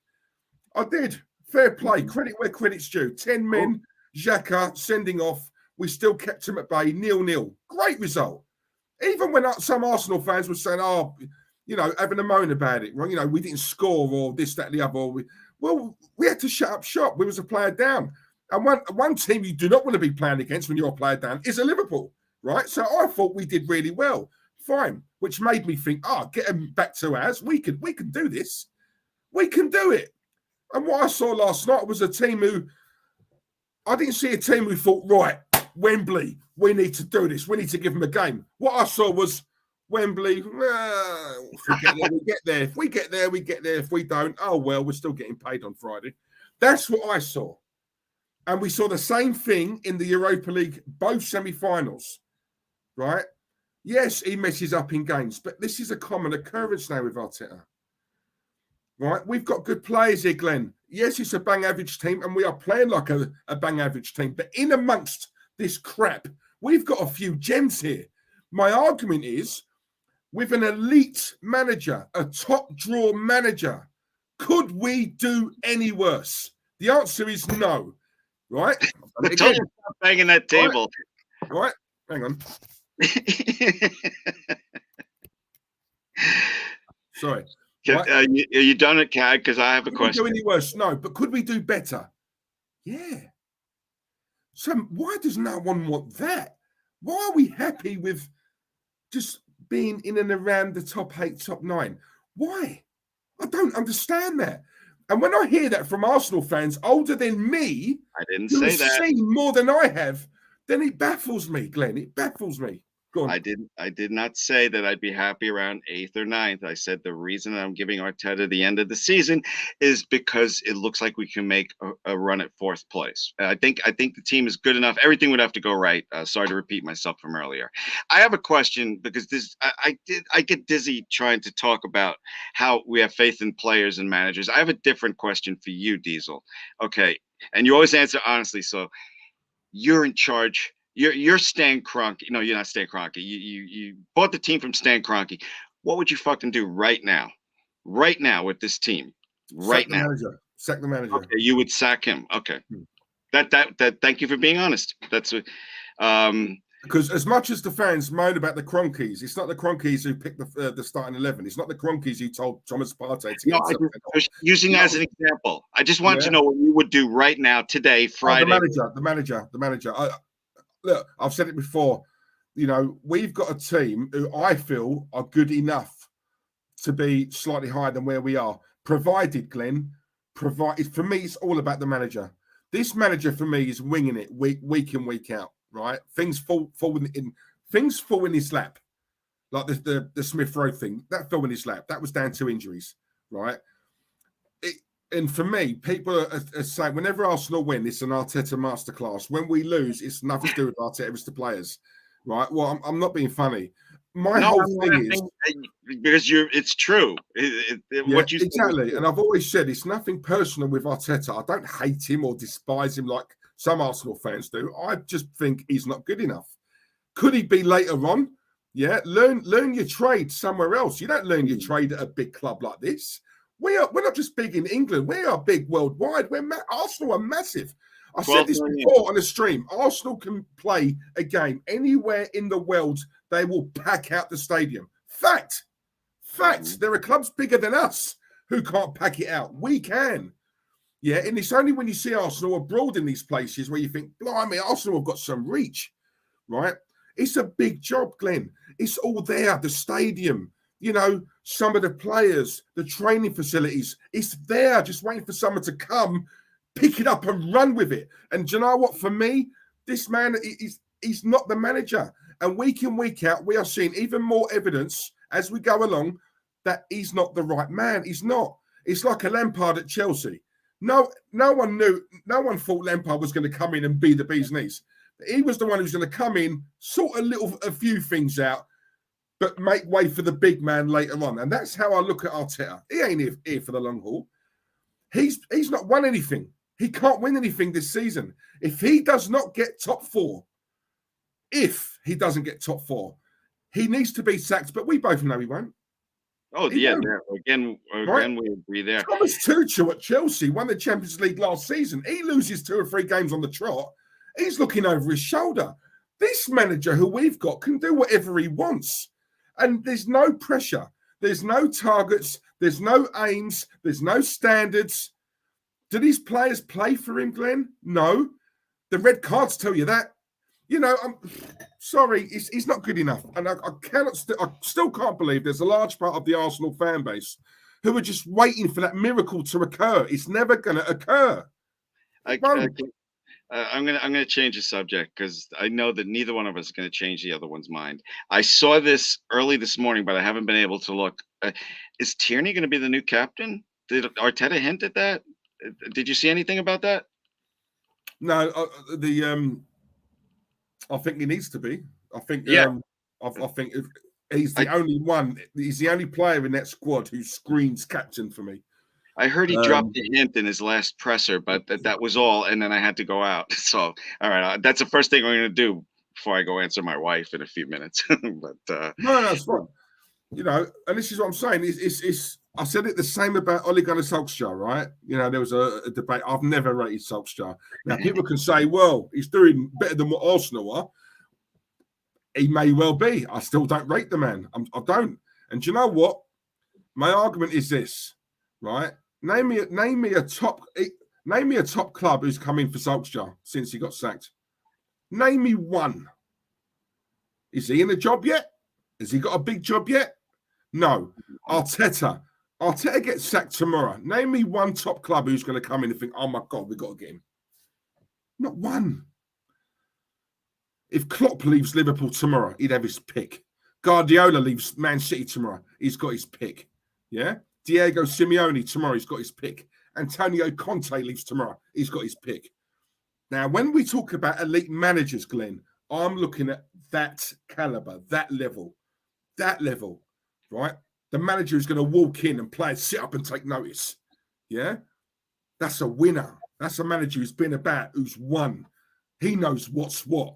I did. Fair play. Credit where credit's due. 10 men, Xhaka sending off. We still kept him at bay, 0-0. Great result. Even when some Arsenal fans were saying, having a moan about it. Well, we didn't score or this, that, the other. We had to shut up shop. We was a player down. And one team you do not want to be playing against when you're a player down is a Liverpool, right? So I thought we did really well. Fine. Which made me think, get them back to us. We can do this. We can do it. And what I saw last night was a team who, I didn't see a team who thought, right, Wembley, we need to do this. We need to give them a game. What I saw was Wembley, forget it, we get there. If we get there, we get there. If we don't, oh, well, we're still getting paid on Friday. That's what I saw. And we saw the same thing in the Europa League, both semi-finals, right? Yes, he messes up in games, but this is a common occurrence now with Arteta. Right, we've got good players here, Glenn. Yes, it's a bang average team, and we are playing like a bang average team. But in amongst this crap, we've got a few gems here. My argument is, with an elite manager, a top draw manager, could we do any worse? The answer is no. Right? Don't stop banging that table. Right? Hang on. Sorry. Are you done at CAD? Because I have a question. Could we do any worse? No, but could we do better? Yeah. So why does no one want that? Why are we happy with just being in and around the top 8, top 9? Why? I don't understand that. And when I hear that from Arsenal fans older than me, I didn't say that. Seen more than I have, then it baffles me, Glenn. It baffles me. Go on. I did not say that I'd be happy around 8th or 9th. I said the reason I'm giving Arteta the end of the season is because it looks like we can make a run at 4th place. I think the team is good enough. Everything would have to go right. Sorry to repeat myself from earlier. I have a question because I get dizzy trying to talk about how we have faith in players and managers. I have a different question for you, Diesel. Okay, and you always answer honestly. So you're in charge. You're Stan Kroenke. No, you're not Stan Kroenke. You bought the team from Stan Kroenke. What would you fucking do right now? Right now with this team? Right now. Sack the manager. Okay, you would sack him. Okay. That thank you for being honest. That's because as much as the fans moan about the Kroenkes, it's not the Kroenkes who picked the starting 11. It's not the Kroenkes who told Thomas Partey to get using that as an example. I just want to know what you would do right now, today, Friday. The manager. Look, I've said it before. We've got a team who I feel are good enough to be slightly higher than where we are. Provided, Glenn, for me, it's all about the manager. This manager, for me, is winging it week in, week out, right? Things fall in his lap. Like the Smith Rowe thing. That fell in his lap. That was down to injuries, right? And for me, people are saying whenever Arsenal win, it's an Arteta masterclass. When we lose, it's nothing to do with Arteta, it's the players, right? Well, I'm not being funny. My whole thing is because it's true. What you exactly, and I've always said it's nothing personal with Arteta. I don't hate him or despise him like some Arsenal fans do. I just think he's not good enough. Could he be later on? Yeah, learn your trade somewhere else. You don't learn your trade at a big club like this. We're not just big in England. We are big worldwide. Arsenal are massive. I said this before on a stream. Arsenal can play a game anywhere in the world. They will pack out the stadium. Fact. There are clubs bigger than us who can't pack it out. We can. Yeah, and it's only when you see Arsenal abroad in these places where you think, blimey, Arsenal have got some reach, right? It's a big job, Glenn. It's all there. The stadium. Some of the players, the training facilities, it's there just waiting for someone to come, pick it up and run with it. And do you know what? For me, this man, he's not the manager. And week in, week out, we are seeing even more evidence as we go along that he's not the right man. He's not. It's like a Lampard at Chelsea. No one thought Lampard was going to come in and be the bee's knees. He was the one who's going to come in, sort a few things out, but make way for the big man later on. And that's how I look at Arteta. He ain't here for the long haul. He's not won anything. He can't win anything this season. If he does not get top 4 if he doesn't get top 4, he needs to be sacked, but we both know he won't. Oh, He yeah. won't. Again, Right? we agree there. Thomas Tuchel at Chelsea won the Champions League last season. He loses 2 or 3 games on the trot. He's looking over his shoulder. This manager who we've got can do whatever he wants. And there's no pressure. There's no targets. There's no aims. There's no standards. Do these players play for him, Glenn? No. The red cards tell you that. You know, I'm sorry, he's not good enough. And I still can't believe there's a large part of the Arsenal fan base who are just waiting for that miracle to occur. It's never going to occur. I'm gonna change the subject because I know that neither one of us is gonna change the other one's mind. I saw this early this morning, but I haven't been able to look. Is Tierney going to be the new captain? Did Arteta hint at that? Did you see anything about that? No, I think he needs to be. I think I think if he's the only one. He's the only player in that squad who screams captain for me. I heard he dropped a hint in his last presser, but that was all. And then I had to go out. So, all right, that's the first thing I'm going to do before I go answer my wife in a few minutes. But no, that's fine. You know, and this is what I'm saying. I said it the same about Ole Gunnar Solskjaer, right? You know, there was a debate. I've never rated Solskjaer. Now, people can say, well, he's doing better than what Arsenal are. He may well be. I still don't rate the man. I don't. And do you know what? My argument is this, right? Name me a top club who's come in for Solskjaer since he got sacked. Name me one. Is he in a job yet? Has he got a big job yet? No. Arteta gets sacked tomorrow. Name me one top club who's going to come in and think, oh my God, we've got to get him. Not one. If Klopp leaves Liverpool tomorrow, he'd have his pick. Guardiola leaves Man City tomorrow, he's got his pick. Yeah? Diego Simeone tomorrow, he's got his pick. Antonio Conte leaves tomorrow, he's got his pick. Now, when we talk about elite managers, Glenn, I'm looking at that caliber, that level, right? The manager is going to walk in and players sit up and take notice. Yeah? That's a winner. That's a manager who's been about, who's won. He knows what's what.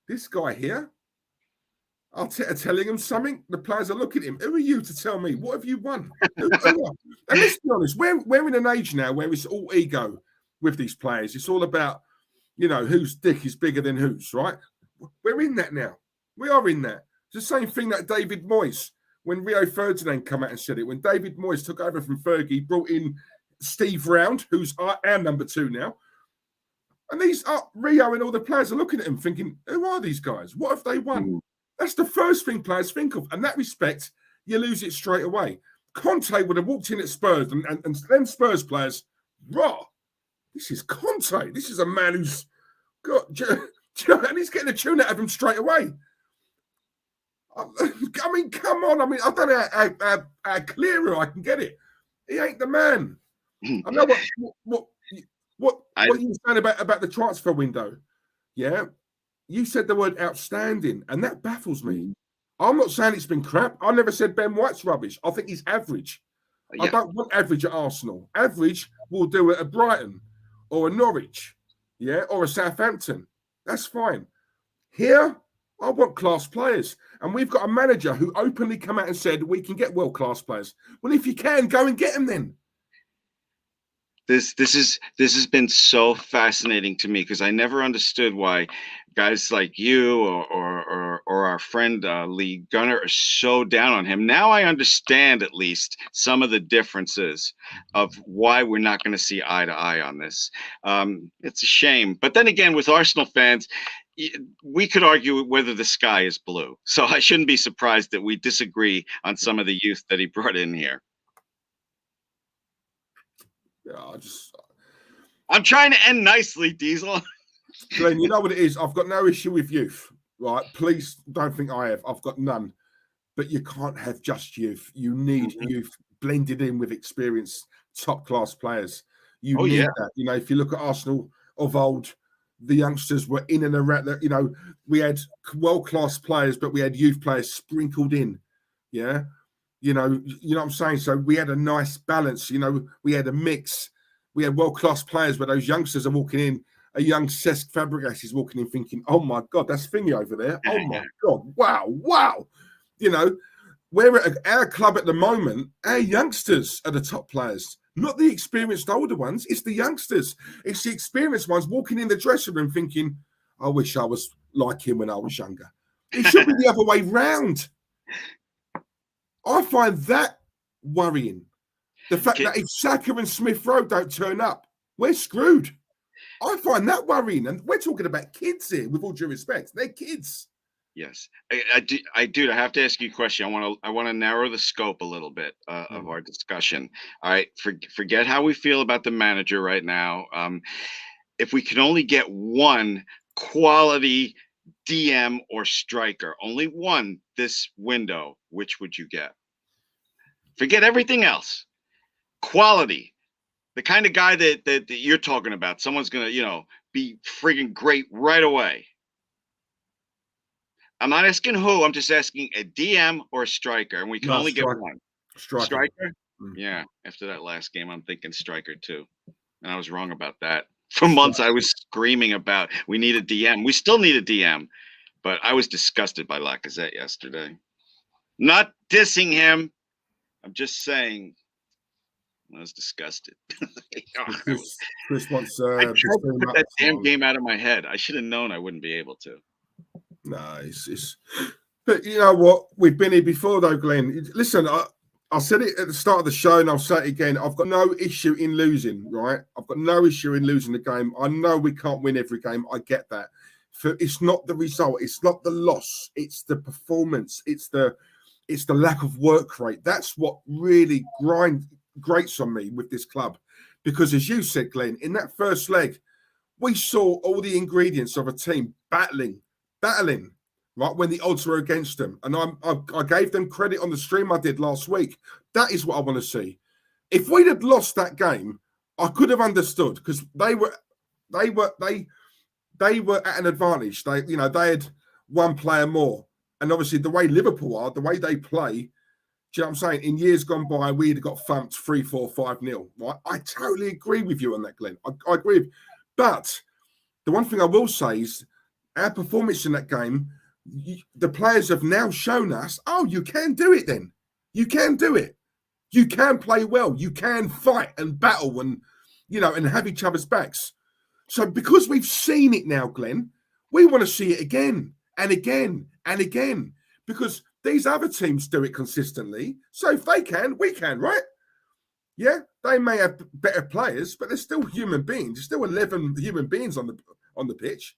This guy here, Arteta telling him something, the players are looking at him. Who are you to tell me? What have you won? And let's be honest, we're in an age now where it's all ego with these players. It's all about, you know, whose dick is bigger than whose, right? We're in that now. We are in that. It's the same thing that David Moyes, when Rio Ferdinand come out and said it, when David Moyes took over from Fergie, brought in Steve Round, who's our number 2 now. And these Rio and all the players are looking at him thinking, who are these guys? What have they won? That's the first thing players think of. And that respect, you lose it straight away. Conte would have walked in at Spurs and them Spurs players, raw. This is Conte. This is a man who's got, and he's getting a tune out of him straight away. I mean, come on. I mean, I don't know how clearer I can get it. He ain't the man. I know what you were saying about the transfer window. Yeah. You said the word outstanding, and that baffles me. I'm not saying it's been crap. I never said Ben White's rubbish. I think he's average. Yeah. I don't want average at Arsenal. Average will do it at Brighton or a Norwich, yeah, or a Southampton. That's fine. Here, I want class players. And we've got a manager who openly come out and said, we can get world-class players. Well, if you can, go and get them then. This has been so fascinating to me because I never understood why guys like you or our friend Lee Gunner are so down on him. Now I understand at least some of the differences of why we're not going to see eye to eye on this. It's a shame. But then again, with Arsenal fans, we could argue whether the sky is blue. So I shouldn't be surprised that we disagree on some of the youth that he brought in here. Yeah, I'm trying to end nicely, Diesel. Glenn, you know what it is? I've got no issue with youth, right? Please don't think I have. I've got none. But you can't have just youth. You need youth blended in with experienced top-class players. You need that. You know, if you look at Arsenal of old, the youngsters were in and around. You know, we had world-class players, but we had youth players sprinkled in. Yeah. You know what I'm saying? So we had a nice balance. You know, we had a mix. We had world-class players where those youngsters are walking in a young Cesc Fabregas is walking in thinking, oh my God, that's Thingy over there. Oh my God, wow. You know, we're at our club at the moment, our youngsters are the top players, not the experienced older ones. It's the youngsters. It's the experienced ones walking in the dressing room thinking, I wish I was like him when I was younger. It should be the other way round. I find that worrying. The fact that if Saka and Smith Rowe don't turn up, we're screwed. I find that worrying. And we're talking about kids here, with all due respect. They're kids. Yes, I do. I have to ask you a question. I want to narrow the scope a little bit of our discussion. All right, forget how we feel about the manager right now. If we could only get one quality DM or striker, only one this window, which would you get? Forget everything else. Quality, the kind of guy that you're talking about. Someone's gonna, be friggin' great right away. I'm not asking who. I'm just asking a DM or a striker, and we can only get one. Striker? Yeah. After that last game, I'm thinking striker too, and I was wrong about that. For months, I was screaming about we need a DM. We still need a DM, but I was disgusted by Lacazette yesterday. Not dissing him. I'm just saying I was disgusted. Chris wants I tried to put that damn game out of my head. I should have known I wouldn't be able to. No, it's but you know what? We've been here before though, Glenn. Listen, I said it at the start of the show and I'll say it again. I've got no issue in losing, right? I've got no issue in losing the game. I know we can't win every game. I get that. It's not the result. It's not the loss. It's the performance. It's the lack of work rate. That's what really grates on me with this club. Because as you said, Glenn, in that first leg, we saw all the ingredients of a team battling, right, when the odds were against them. And I gave them credit on the stream I did last week. That is what I want to see. If we'd had lost that game, I could have understood because they were at an advantage. They had one player more. And obviously the way Liverpool are, the way they play, do you know what I'm saying? In years gone by, we'd have got thumped 3-4, 5-0. Right? I totally agree with you on that, Glenn. I agree. But the one thing I will say is our performance in that game, the players have now shown us, oh, you can do it then. You can do it. You can play well. You can fight and battle and, and have each other's backs. So because we've seen it now, Glenn, we want to see it again and again and again because these other teams do it consistently. So if they can, we can, right? Yeah, they may have better players, but they're still human beings. There's still 11 human beings on the pitch.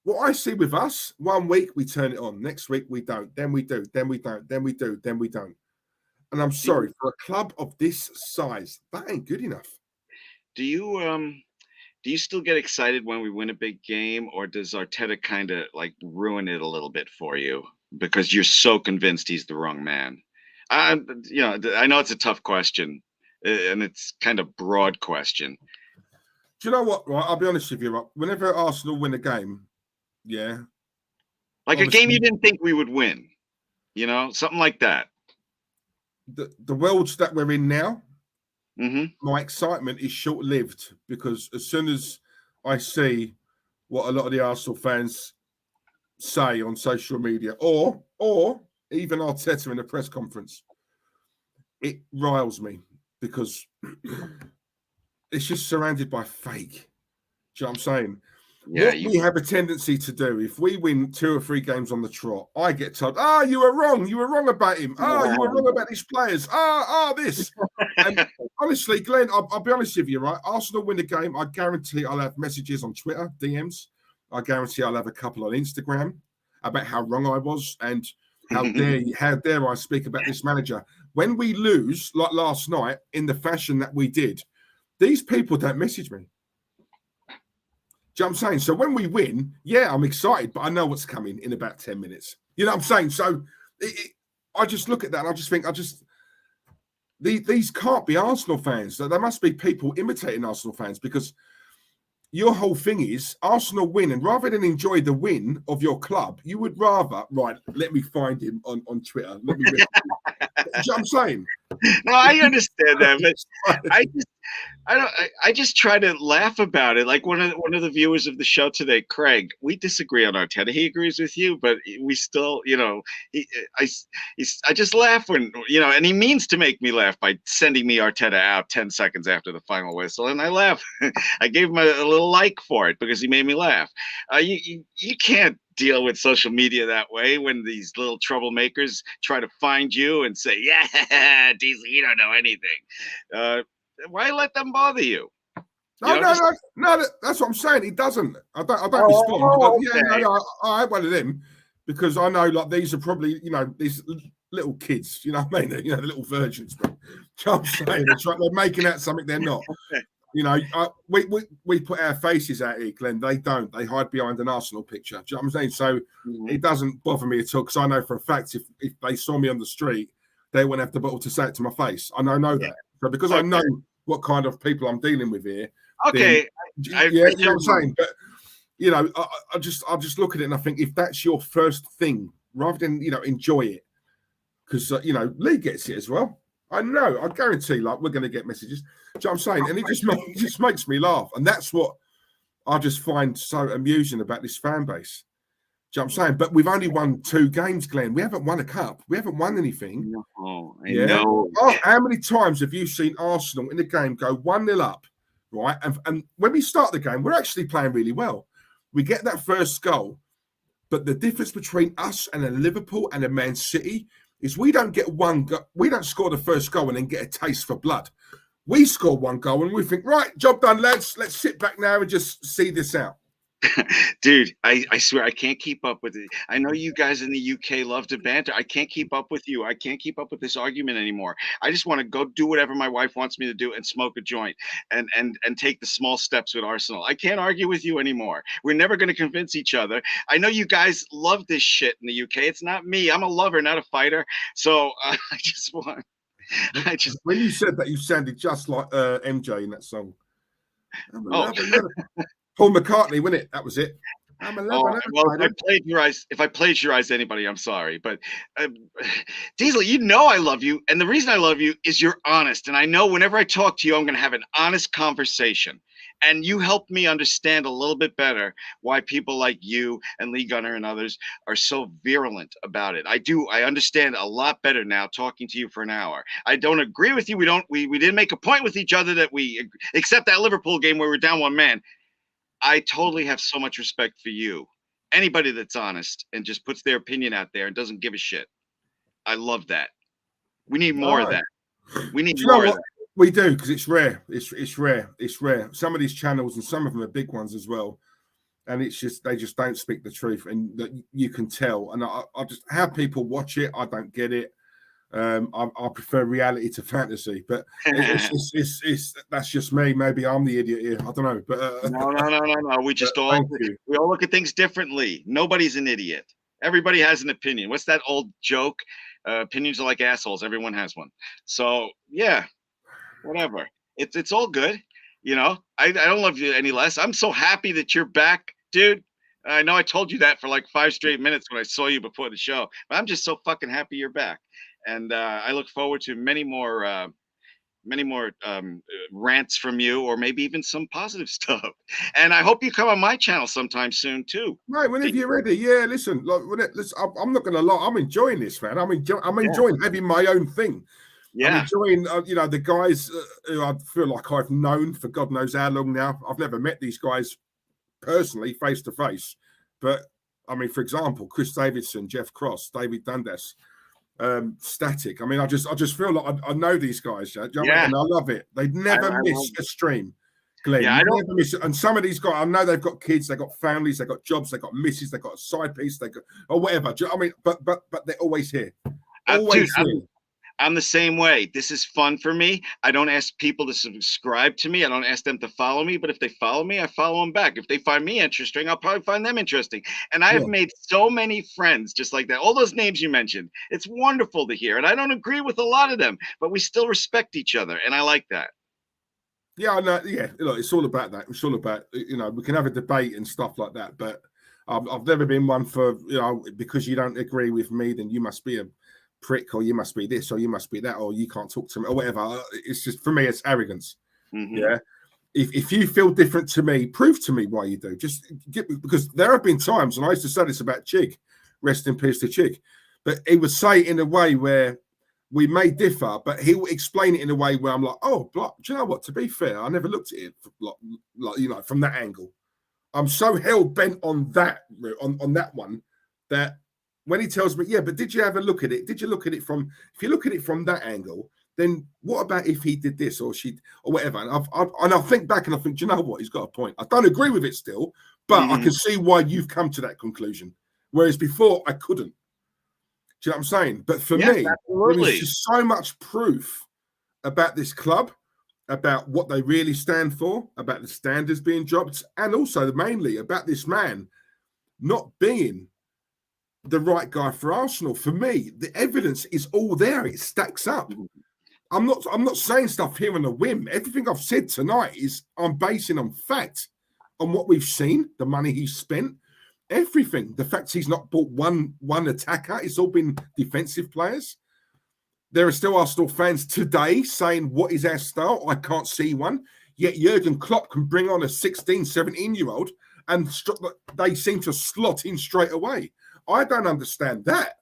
What I see with us, 1 week we turn it on, next week we don't, then we do, then we don't, then we do, then we don't. And I'm sorry, for a club of this size, that ain't good enough. Do you still get excited when we win a big game, or does Arteta kind of like ruin it a little bit for you because you're so convinced he's the wrong man? I know it's a tough question, and it's kind of broad question. Do you know what? Right, I'll be honest with you. Right? Whenever Arsenal win a game, yeah, like a game you didn't think we would win, something like that. The worlds that we're in now, my excitement is short-lived because as soon as I see what a lot of the Arsenal fans say on social media, or even Arteta in a press conference, it riles me because it's just surrounded by fake. Do you know what I'm saying? Yeah, what we have a tendency to do, if we win 2 or 3 games on the trot, I get told, you were wrong. You were wrong about him. You were wrong about these players. This. And honestly, Glenn, I'll be honest with you, right? Arsenal win the game. I guarantee I'll have messages on Twitter, DMs. I guarantee I'll have a couple on Instagram about how wrong I was and how dare I speak about this manager. When we lose, like last night, in the fashion that we did, these people don't message me. Do you know what I'm saying? So when we win, yeah, I'm excited, but I know what's coming in about 10 minutes. You know what I'm saying? So I just look at that and I just think, these can't be Arsenal fans. There must be people imitating Arsenal fans because your whole thing is Arsenal win. And rather than enjoy the win of your club, you would rather, right, let me find him on Twitter. Let me do you know what I'm saying? No, I understand that, but I just try to laugh about it. Like one of the viewers of the show today, Craig. We disagree on Arteta. He agrees with you, but we still, he, I, I just laugh when, and he means to make me laugh by sending me Arteta out 10 seconds after the final whistle, and I laugh. I gave him a little like for it because he made me laugh. You can't deal with social media that way when these little troublemakers try to find you and say, yeah, Diesel, you don't know anything. Why let them bother you? No, that's what I'm saying. He doesn't. I don't respond. Okay. I had one of them because I know like these are probably these little kids. You know what I mean? The little virgins. But I'm saying they're making out something they're not. We put our faces out here, Glenn. They don't. They hide behind an Arsenal picture. Do you know what I'm saying? So it doesn't bother me at all because I know for a fact if they saw me on the street, they wouldn't have the bottle to say it to my face. I know that. So because I know what kind of people I'm dealing with here. Okay. Then, you know what I'm saying? But I just look at it and I think if that's your first thing, rather than enjoy it, because Lee gets it as well. I know, I guarantee, like we're going to get messages. Do you know what I'm saying? And it just makes me laugh, and that's what I just find so amusing about this fan base. Do you know what I'm saying? But we've only won 2 games, Glenn. We haven't won a cup. We haven't won anything. No, I know. Oh, how many times have you seen Arsenal in the game go 1-0 up, right? And when we start the game, we're actually playing really well. We get that first goal, but the difference between us and a Liverpool and a Man City is we don't get we don't score the first goal and then get a taste for blood. We score 1 goal and we think, right, job done, lads. Let's sit back now and just see this out. Dude, I swear I can't keep up with it. I know you guys in the UK love to banter. I can't keep up with you. I can't keep up with this argument anymore. I just want to go do whatever my wife wants me to do and smoke a joint and take the small steps with Arsenal. I can't argue with you anymore. We're never going to convince each other. I know you guys love this shit in the UK. It's not me. I'm a lover, not a fighter. So I just want. When you said that, you sounded just like MJ in that song. Paul McCartney, wasn't it? That was it. Well, if I plagiarize anybody, I'm sorry. But Diesel, I love you. And the reason I love you is you're honest. And I know whenever I talk to you, I'm going to have an honest conversation. And you helped me understand a little bit better why people like you and Lee Gunner and others are so virulent about it. I understand a lot better now talking to you for an hour. I don't agree with you. We didn't make a point with each other except that Liverpool game where we're down 1 man. I totally have so much respect for you. Anybody that's honest and just puts their opinion out there and doesn't give a shit. I love that. We need more of that. We need more of that. We do, because it's rare. It's rare. It's rare. Some of these channels, and some of them are big ones as well, and they just don't speak the truth, and that you can tell. And I just how people watch it, I don't get it. I prefer reality to fantasy, but it's that's just me. Maybe I'm the idiot here. I don't know, but no. We all look at things differently. Nobody's an idiot. Everybody has an opinion. What's that old joke? Opinions are like assholes. Everyone has one. So yeah, whatever. It's all good. I don't love you any less. I'm so happy that you're back, dude. I know I told you that for like 5 straight minutes when I saw you before the show, but I'm just so fucking happy you're back. And I look forward to many more rants from you, or maybe even some positive stuff. And I hope you come on my channel sometime soon too. Right, whenever you're ready. Yeah, listen, I'm not going to lie. I'm enjoying this, man. I'm enjoying having my own thing. Yeah, I'm enjoying, the guys who I feel like I've known for God knows how long now. I've never met these guys personally, face to face, but I mean, for example, Chris Davidson, Jeff Cross, David Dundas. Static. I mean, I just feel like I know these guys. And I love it. They never miss a stream, Glenn. Yeah, never miss it. And some of these guys, I know they've got kids, they've got families, they've got jobs, they've got misses, they've got a side piece, they got or whatever. I mean, but they're always here. Always here. I'm the same way. This is fun for me. I don't ask people to subscribe to me. I don't ask them to follow me. But if they follow me, I follow them back. If they find me interesting, I'll probably find them interesting. And I have made so many friends just like that. All those names you mentioned. It's wonderful to hear. And I don't agree with a lot of them, but we still respect each other. And I like that. Yeah, I know. Yeah, it's all about that. It's all about, we can have a debate and stuff like that. But I've never been one for, because you don't agree with me, then you must be a prick, or you must be this, or you must be that, or you can't talk to me, or whatever. It's just, for me, it's arrogance. Yeah. If you feel different to me, prove to me why you do. Because there have been times, and I used to say this about Chig, rest in peace to Chig, but he would say it in a way where we may differ, but he will explain it in a way where I'm like, oh, do you know what? To be fair, I never looked at it like from that angle. I'm so hell bent on that one that when he tells me, yeah, but did you have a look at it? Did you look at it from? If you look at it from that angle, then what about if he did this or she or whatever? And I think back and I think, do you know what? He's got a point. I don't agree with it still, but I can see why you've come to that conclusion. Whereas before, I couldn't. Do you know what I'm saying? But for me, there was just so much proof about this club, about what they really stand for, about the standards being dropped, and also mainly about this man not being the right guy for Arsenal. For me, the evidence is all there. It stacks up. I'm not saying stuff here on a whim. Everything I've said tonight I'm basing on fact, on what we've seen, the money he's spent, everything. The fact he's not bought one attacker, it's all been defensive players. There are still Arsenal fans today saying, what is our style? I can't see one. Yet Jurgen Klopp can bring on a 16, 17-year-old and they seem to slot in straight away. I don't understand that.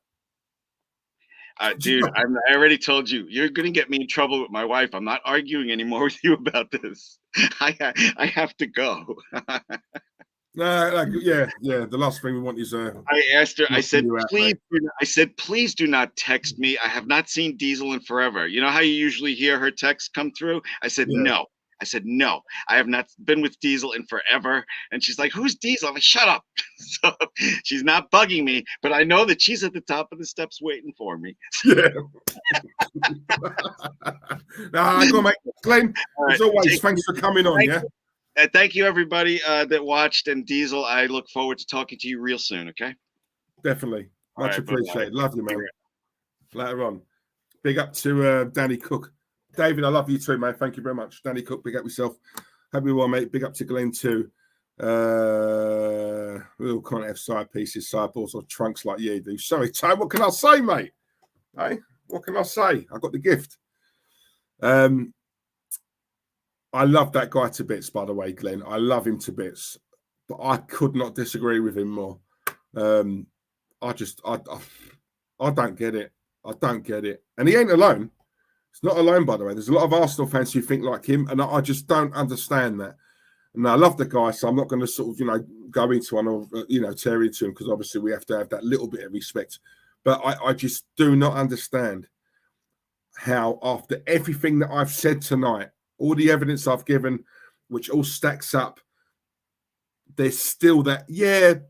Dude, I already told you, you're going to get me in trouble with my wife. I'm not arguing anymore with you about this. I have to go. Yeah. The last thing we want is I asked her. I said, please do not text me. I have not seen Diesel in forever. You know how you usually hear her texts come through? I said, no. I said, no. I have not been with Diesel in forever. And she's like, who's Diesel? I'm like, shut up. So she's not bugging me, but I know that she's at the top of the steps waiting for me. Yeah. Go on, mate. Glenn, as always, thanks for coming on. Thank you, everybody that watched. And Diesel, I look forward to talking to you real soon, okay? Definitely. Much appreciated. Love you, man. Later on. Big up to Danny Cook. David, I love you too, man. Thank you very much. Danny Cook, big up yourself. Hope you well, mate. Big up to Glenn too. We all can't have side pieces, sideboards, or trunks like you do. Sorry, Ty. What can I say, mate? Hey, what can I say? I got the gift. I love that guy to bits, by the way, Glenn. I love him to bits, but I could not disagree with him more. I don't get it. I don't get it. And he ain't alone. He's not alone, by the way. There's a lot of Arsenal fans who think like him, and I just don't understand that. And I love the guy, so I'm not going to sort of, go into one or, tear into him, because obviously we have to have that little bit of respect. But I just do not understand how, after everything that I've said tonight, all the evidence I've given, which all stacks up, there's still that,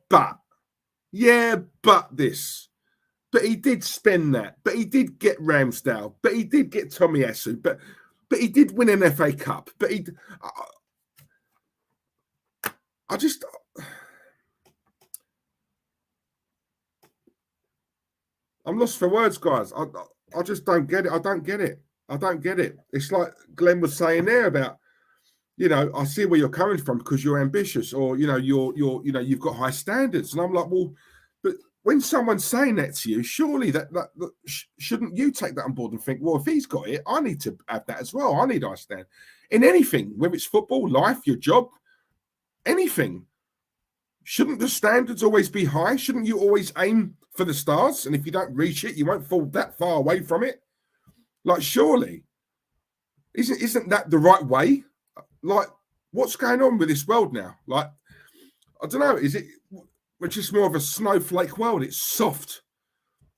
but this. But he did spend that. But he did get Ramsdale. But he did get Tomiyasu. But he did win an FA Cup. But I'm lost for words, guys. I just don't get it. I don't get it. It's like Glenn was saying there about, I see where you're coming from because you're ambitious, or you've got high standards, and I'm like, well, but when someone's saying that to you, surely that shouldn't you take that on board and think, well, if he's got it, I need to have that as well. I need high standard in anything, whether it's football, life, your job, anything. Shouldn't the standards always be high? Shouldn't you always aim for the stars? And if you don't reach it, you won't fall that far away from it. Like, surely, isn't that the right way? Like, what's going on with this world now? Like, I don't know. Is it, which is more of a snowflake world? It's soft,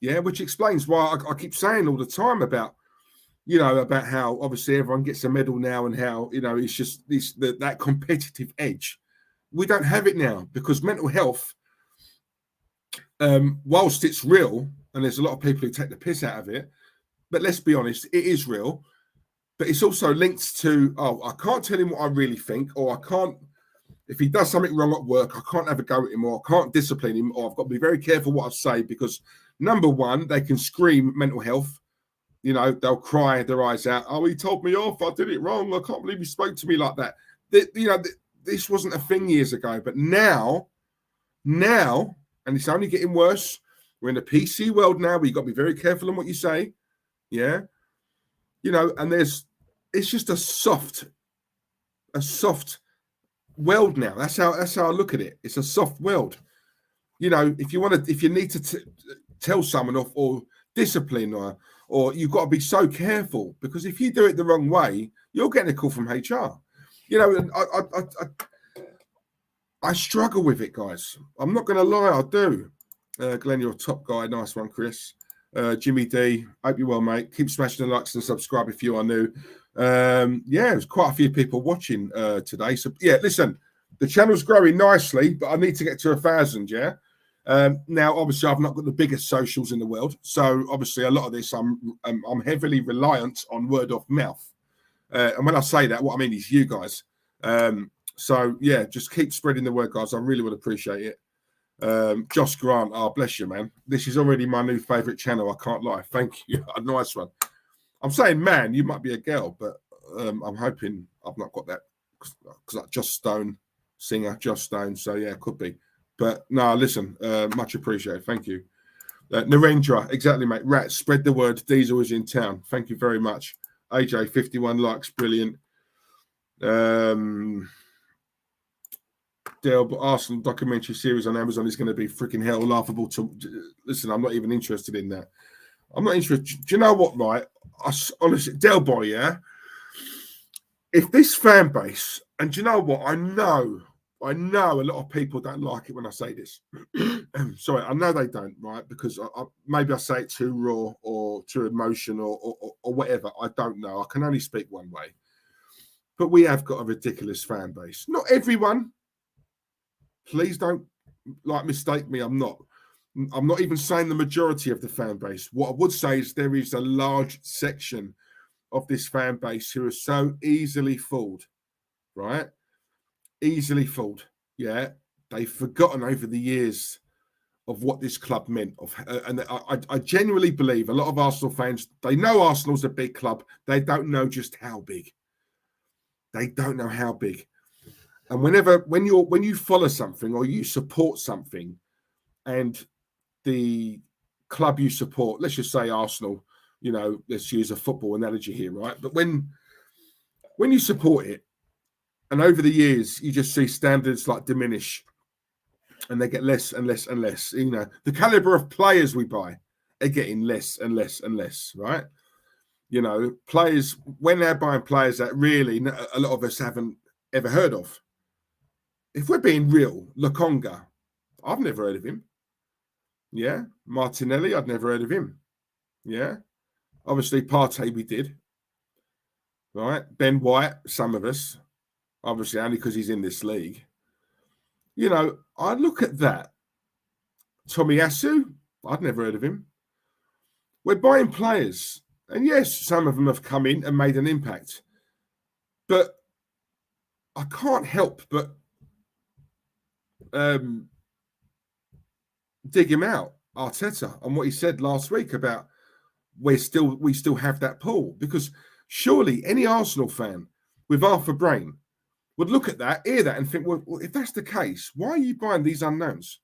which explains why I keep saying all the time about, about how obviously everyone gets a medal now, and how, it's just that competitive edge. We don't have it now because mental health, whilst it's real, and there's a lot of people who take the piss out of it, but let's be honest, it is real. But it's also linked to, I can't tell him what I really think, or I can't, if he does something wrong at work, I can't have a go at him, or I can't discipline him, or I've got to be very careful what I say, because number one, they can scream mental health. They'll cry their eyes out. Oh, he told me off. I did it wrong. I can't believe he spoke to me like that. This wasn't a thing years ago, but now, and it's only getting worse. We're in a PC world now where you've got to be very careful on what you say. Yeah. And it's just a soft a soft world now. That's how I look at it. It's a soft world. You know, if you need to tell someone off or discipline or you've got to be so careful, because if you do it the wrong way, you're getting a call from HR. You know, and I struggle with it, guys. I'm not going to lie, I do. Glenn, you're a top guy. Nice one, Chris. Jimmy D, hope you're well, mate. Keep smashing the likes and subscribe if you are new. There's quite a few people watching today. So, yeah, listen, the channel's growing nicely, but I need to get to 1,000, yeah? Now, obviously, I've not got the biggest socials in the world. So, obviously, a lot of this, I'm heavily reliant on word of mouth. And when I say that, what I mean is you guys. So, yeah, just keep spreading the word, guys. I really would appreciate it. Josh Grant, oh, bless you, man. This is already my new favourite channel. I can't lie. Thank you. A nice one. I'm saying, man, you might be a girl, but I'm hoping I've not got that. Because like Josh Stone, singer, Josh Stone. So, yeah, could be. But, no, listen, much appreciated. Thank you. Narendra, exactly, mate. Rat, spread the word. Diesel is in town. Thank you very much. AJ, 51 likes. Brilliant. The Arsenal documentary series on Amazon is going to be freaking hell laughable. Listen, I'm not even interested in that. I'm not interested. Do you know what, right? Honestly, Del Boy, yeah? If this fan base, and do you know what? I know a lot of people don't like it when I say this. Sorry, I know they don't, right? Because maybe I say it too raw or too emotional or whatever. I don't know. I can only speak one way. But we have got a ridiculous fan base. Not everyone. Please don't mistake me. I'm not even saying the majority of the fan base. What I would say is there is a large section of this fan base who are so easily fooled, right? Easily fooled. Yeah. They've forgotten over the years of what this club meant. And I genuinely believe a lot of Arsenal fans, they know Arsenal's a big club. They don't know just how big. They don't know how big. And when you follow something or you support something, and the club you support, let's just say Arsenal, you know, let's use a football analogy here, right? But when you support it, and over the years you just see standards like diminish, and they get less and less and less. You know, the caliber of players we buy are getting less and less and less, right? You know, players, when they're buying players that really a lot of us haven't ever heard of. If we're being real, Lokonga, I've never heard of him. Yeah. Martinelli, I'd never heard of him. Yeah. Obviously, Partey we did. Right. Ben White, some of us. Obviously, only because he's in this league. You know, I look at that. Tomiyasu, I'd never heard of him. We're buying players. And yes, some of them have come in and made an impact. But I can't help but dig him out, Arteta, and what he said last week about we still have that pull, because surely any Arsenal fan with half a brain would look at that, hear that, and think, well, if that's the case, why are you buying these unknowns?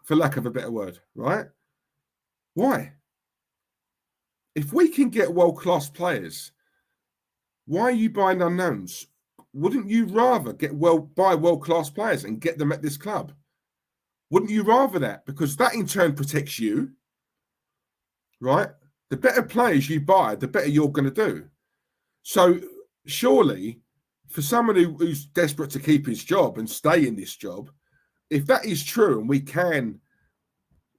For lack of a better word, right? Why? If we can get world-class players, why are you buying unknowns? Wouldn't you rather buy world-class players and get them at this club? Wouldn't you rather that? Because that in turn protects you, right? The better players you buy, the better you're going to do. So surely, for someone who's desperate to keep his job and stay in this job, if that is true and we can,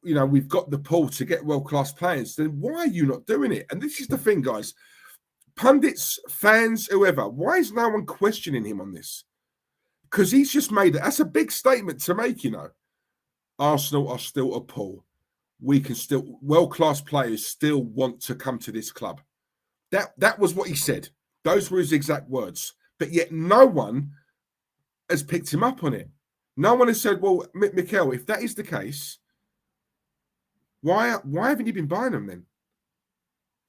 you know, we've got the pull to get world-class players, then why are you not doing it? And this is the thing, guys. Pundits, fans, whoever, why is no one questioning him on this? Because he's just made it. That's a big statement to make, you know. Arsenal are still a pull. We can still, world-class players still want to come to this club. That was what he said. Those were his exact words. But yet no one has picked him up on it. No one has said, well, Mikel, if that is the case, why haven't you been buying them then?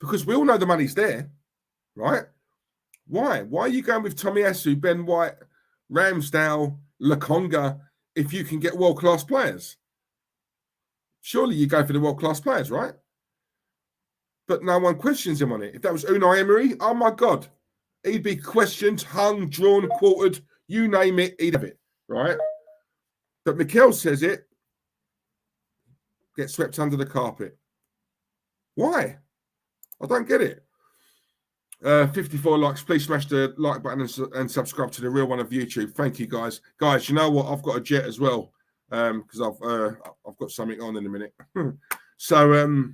Because we all know the money's there. Right? Why? Why are you going with Tomiyasu, Ben White, Ramsdale, Lokonga if you can get world-class players? Surely you go for the world-class players, right? But no one questions him on it. If that was Unai Emery, oh my God. He'd be questioned, hung, drawn, quartered, you name it, he'd have it, right? But Mikel says it, gets swept under the carpet. Why? I don't get it. 54 likes. Please smash the like button and subscribe to the real one of YouTube. Thank you, guys. Guys, you know what? I've got a jet as well because I've got something on in a minute. So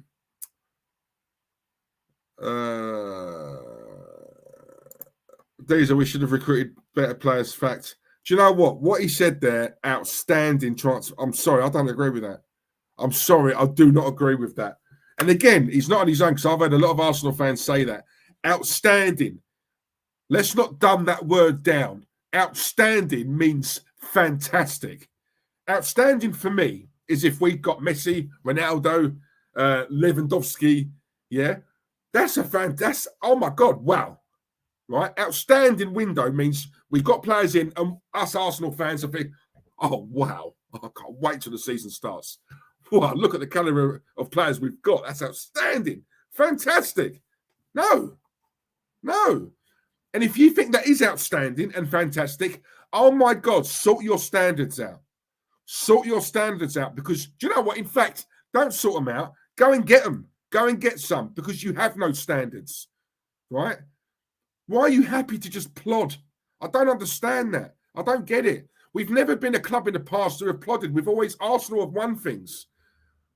Diesel, we should have recruited better players. Fact. Do you know what? What he said there, outstanding transfer. I'm sorry, I don't agree with that. I'm sorry, I do not agree with that. And again, he's not on his own because I've had a lot of Arsenal fans say that. Outstanding. Let's not dumb that word down. Outstanding means fantastic. Outstanding for me is if we've got Messi, Ronaldo, Lewandowski. Yeah, that's oh my God, wow. Right? Outstanding window means we've got players in and us Arsenal fans are thinking, oh, wow. I can't wait till the season starts. Wow, look at the caliber of players we've got. That's outstanding. Fantastic. No. And if you think that is outstanding and fantastic, oh my God, sort your standards out. Sort your standards out because do you know what? In fact, don't sort them out. Go and get them. Go and get some because you have no standards, right? Why are you happy to just plod? I don't understand that. I don't get it. We've never been a club in the past who have plodded. We've always, Arsenal have won things,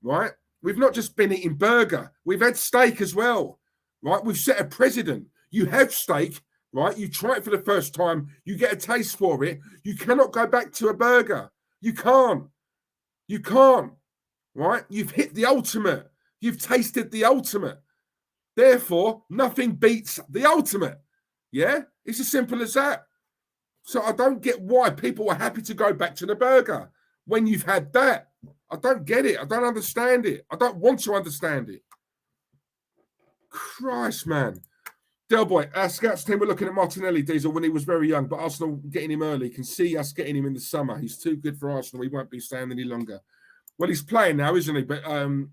right? We've not just been eating burger. We've had steak as well, right? We've set a precedent. You have steak, right? You try it for the first time. You get a taste for it. You cannot go back to a burger. You can't. You can't, right? You've hit the ultimate. You've tasted the ultimate. Therefore, nothing beats the ultimate. Yeah? It's as simple as that. So I don't get why people are happy to go back to the burger when you've had that. I don't get it. I don't understand it. I don't want to understand it. Christ, man. Del Boy, our scouts team were looking at Martinelli, Diesel, when he was very young, but Arsenal getting him early. Can see us getting him in the summer. He's too good for Arsenal. He won't be staying any longer. Well, he's playing now, isn't he? But I'll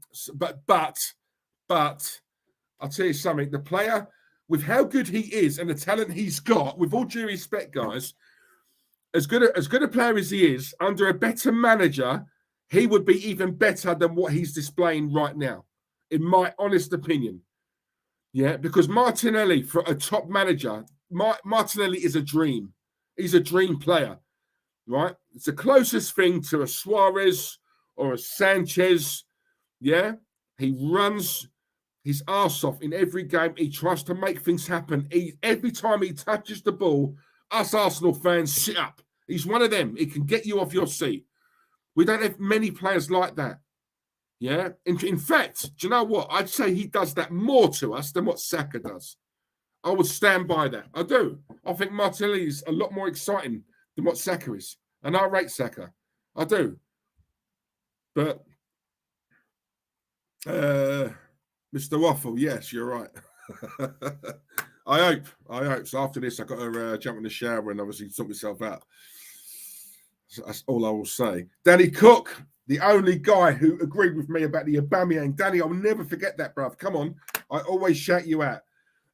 tell you something. The player, with how good he is and the talent he's got, with all due respect, guys, as good a player as he is, under a better manager, he would be even better than what he's displaying right now, in my honest opinion. Yeah, because Martinelli, for a top manager, Martinelli is a dream. He's a dream player, right? It's the closest thing to a Suarez or a Sanchez. Yeah, he runs his arse off in every game. He tries to make things happen. Every time he touches the ball, us Arsenal fans sit up. He's one of them. He can get you off your seat. We don't have many players like that. Yeah. In fact, do you know what? I'd say he does that more to us than what Saka does. I would stand by that. I do. I think Martinelli is a lot more exciting than what Saka is. And I rate Saka. I do. But Mr. Waffle, yes, you're right. I hope. So after this, I've got to jump in the shower and obviously sort myself out. So that's all I will say. Danny Cook, the only guy who agreed with me about the Aubameyang. Danny, I'll never forget that, bruv. Come on. I always shout you out.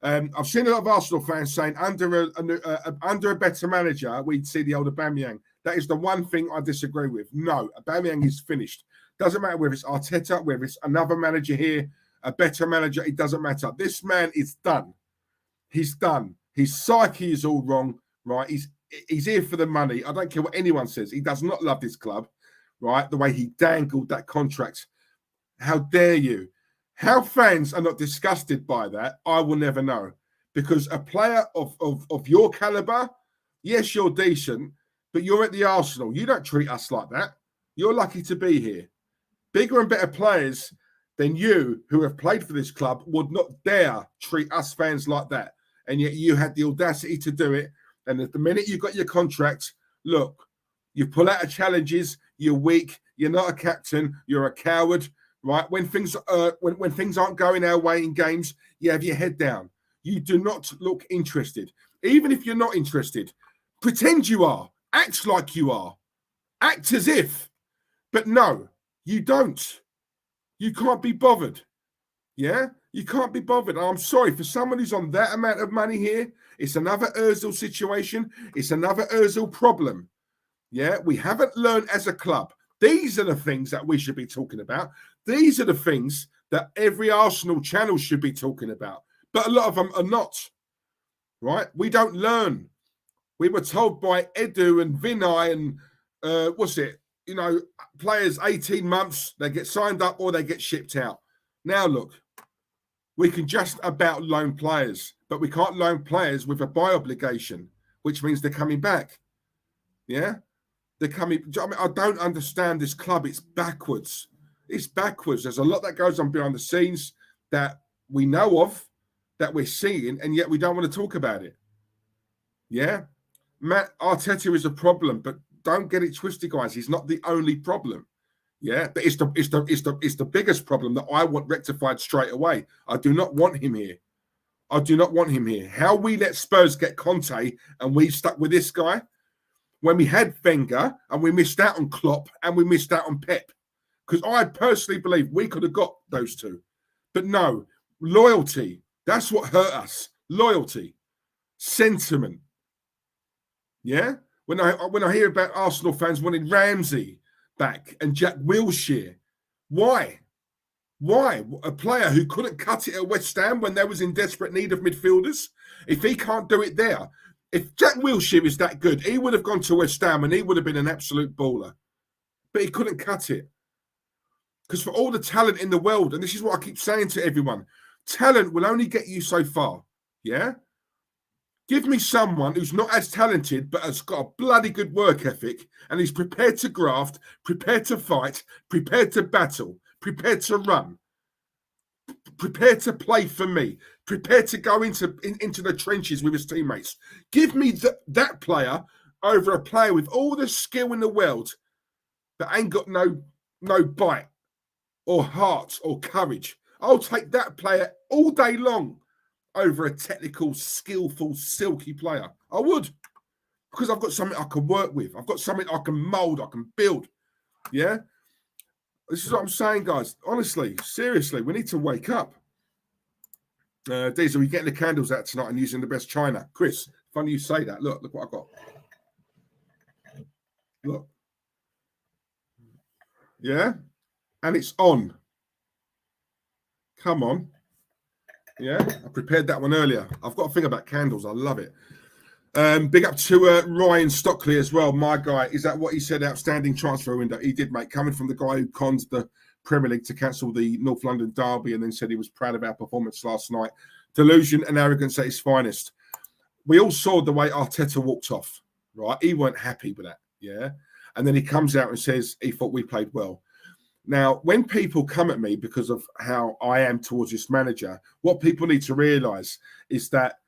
I've seen a lot of Arsenal fans saying under a better manager, we'd see the old Aubameyang. That is the one thing I disagree with. No, Aubameyang is finished. Doesn't matter whether it's Arteta, whether it's another manager here, a better manager, it doesn't matter. This man is done. He's done. His psyche is all wrong, right? He's here for the money. I don't care what anyone says. He does not love this club, right? The way he dangled that contract. How dare you? How fans are not disgusted by that, I will never know. Because a player of your caliber, yes, you're decent, but you're at the Arsenal. You don't treat us like that. You're lucky to be here. Bigger and better players than you who have played for this club would not dare treat us fans like that. And yet you had the audacity to do it. And at the minute you got your contract, look, you pull out of challenges, you're weak, you're not a captain, you're a coward, right? When things aren't going our way in games, you have your head down. You do not look interested. Even if you're not interested, pretend you are. Act like you are. Act as if. But no, you don't. You can't be bothered. Yeah? You can't be bothered. I'm sorry, for someone who's on that amount of money here, it's another Ozil situation. It's another Ozil problem. Yeah, we haven't learned as a club. These are the things that we should be talking about. These are the things that every Arsenal channel should be talking about. But a lot of them are not, right? We don't learn. We were told by Edu and Vinay and, players 18 months, they get signed up or they get shipped out. Now, look, we can just about loan players, but we can't loan players with a buy obligation, which means they're coming back. Yeah? They're coming. I don't understand this club. It's backwards. It's backwards. There's a lot that goes on behind the scenes that we know of, that we're seeing, and yet we don't want to talk about it. Yeah? Matt Arteta is a problem, but don't get it twisted, guys. He's not the only problem. Yeah, but it's the biggest problem that I want rectified straight away. I do not want him here. I do not want him here. How we let Spurs get Conte and we stuck with this guy when we had Wenger and we missed out on Klopp and we missed out on Pep. Because I personally believe we could have got those two. But no, loyalty. That's what hurt us. Loyalty. Sentiment. Yeah? When I hear about Arsenal fans wanting Ramsey back and Jack Wilshere. Why? Why? A player who couldn't cut it at West Ham when they was in desperate need of midfielders? If he can't do it there, if Jack Wilshere is that good, he would have gone to West Ham and he would have been an absolute baller. But he couldn't cut it. Because for all the talent in the world, and this is what I keep saying to everyone, talent will only get you so far. Yeah? Give me someone who's not as talented, but has got a bloody good work ethic, and he's prepared to graft, prepared to fight, prepared to battle, prepared to run, prepared to play for me, prepared to go into the trenches with his teammates. Give me that player over a player with all the skill in the world that ain't got no bite or heart or courage. I'll take that player all day long over a technical, skillful, silky player. I would. Because I've got something I can work with. I've got something I can mould, I can build. Yeah? This is what I'm saying, guys. Honestly, seriously, we need to wake up. Diesel, are you getting the candles out tonight and using the best china? Chris, funny you say that. Look what I got. Look. Yeah? And it's on. Come on. Yeah, I prepared that one earlier. I've got a thing about candles. I love it. Big up to Ryan Stockley as well. My guy, is that what he said? Outstanding transfer window. He did, mate. Coming from the guy who cons the Premier League to cancel the North London derby and then said he was proud of our performance last night. Delusion and arrogance at its finest. We all saw the way Arteta walked off, right? He weren't happy with that, yeah? And then he comes out and says he thought we played well. Now, when people come at me because of how I am towards this manager, what people need to realise is that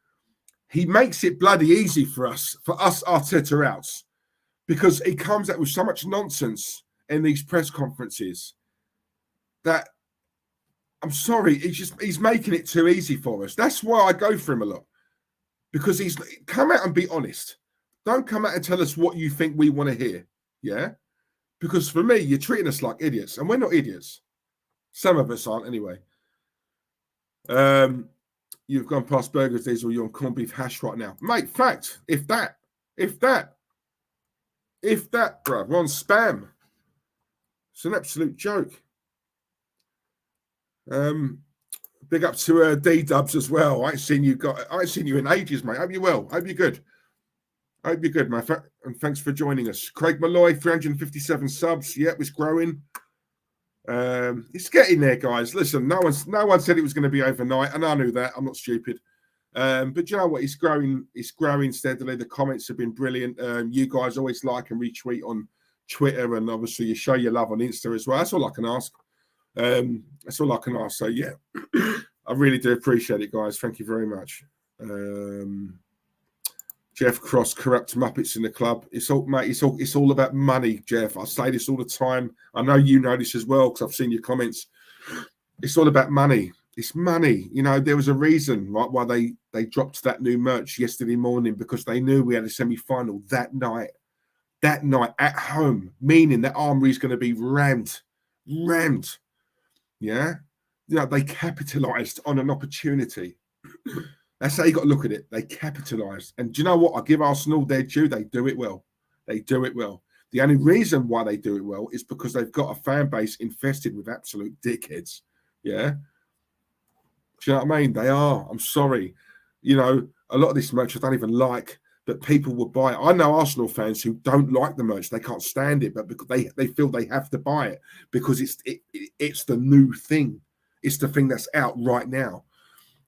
he makes it bloody easy for us Arteta outs, because he comes out with so much nonsense in these press conferences that, I'm sorry, he's making it too easy for us. That's why I go for him a lot, because he's come out and be honest. Don't come out and tell us what you think we want to hear, yeah? Because for me, you're treating us like idiots, and we're not idiots. Some of us aren't, anyway. You've gone past burgers, Diesel. You're on corned beef hash right now, mate. Fact, if that, bro, we're on spam. It's an absolute joke. Big up to D Dubs as well. I ain't seen you in ages, mate. Hope you're well. Hope you're good. Hope you're good, man. And thanks for joining us. Craig Malloy, 357 subs. Yep, it's growing. It's getting there, guys. Listen, no one said it was going to be overnight, and I knew that. I'm not stupid. But you know what? It's growing. It's growing steadily. The comments have been brilliant. You guys always like and retweet on Twitter, and obviously you show your love on Insta as well. That's all I can ask. That's all I can ask. So yeah, I really do appreciate it, guys. Thank you very much. Jeff Cross, corrupt Muppets in the club. It's all about money, Jeff. I say this all the time. I know you know this as well because I've seen your comments. It's all about money. It's money. You know, there was a reason, right, why they dropped that new merch yesterday morning, because they knew we had a semi-final that night at home, meaning that Armory is going to be rammed. Yeah? they capitalised on an opportunity. That's how you got to look at it. They capitalised. And do you know what? I give Arsenal their due. They do it well. They do it well. The only reason why they do it well is because they've got a fan base infested with absolute dickheads. Yeah. Do you know what I mean? They are. I'm sorry. A lot of this merch I don't even like, but people will buy it. I know Arsenal fans who don't like the merch. They can't stand it, but because they feel they have to buy it because it's the new thing. It's the thing that's out right now.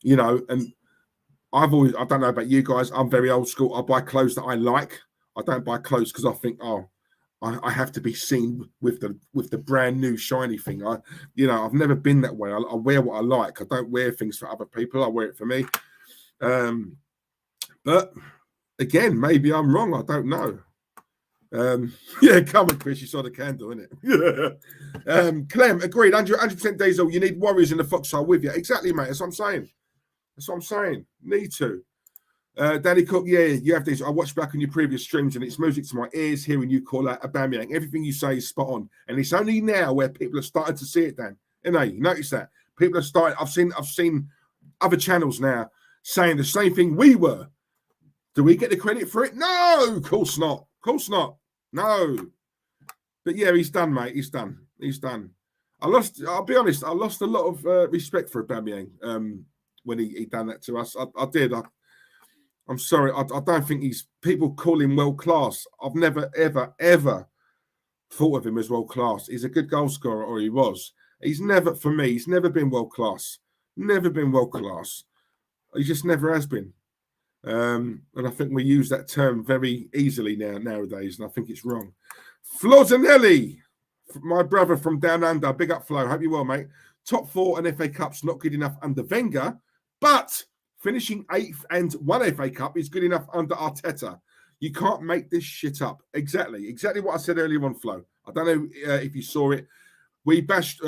And I don't know about you guys. I'm very old school. I buy clothes that I like. I don't buy clothes because I think, I have to be seen with the brand new shiny thing. I've never been that way. I wear what I like. I don't wear things for other people. I wear it for me. But again, maybe I'm wrong. I don't know. Come on, Chris. You saw the candle, innit? Clem, agreed. 100% diesel. You need warriors in the foxhole with you. Exactly, mate. That's what I'm saying. Need to. Danny Cook, you have these. I watched back on your previous streams and it's music to my ears hearing you call out aubameyang. Everything you say is spot on. And it's only now where people are starting to see it, Dan. You notice that? People are starting. I've seen other channels now saying the same thing we were. Do we get the credit for it? No, of course not. No. But he's done, mate. He's done. I'll be honest, I lost a lot of respect for aubameyang when he done that to us. I did. I'm sorry. I don't think people call him world class. I've never, ever thought of him as world class. He's a good goal scorer, or he was. He's never been world class. Never been world class. He just never has been. And I think we use that term very easily nowadays, and I think it's wrong. Flozanelli, my brother from down under. Big up, Flo. Hope you're well, mate. Top 4 and FA Cup's not good enough under Wenger, but finishing 8th and 1 FA Cup is good enough under Arteta. You can't make this shit up. Exactly what I said earlier on, Flo. I don't know if you saw it. We bashed,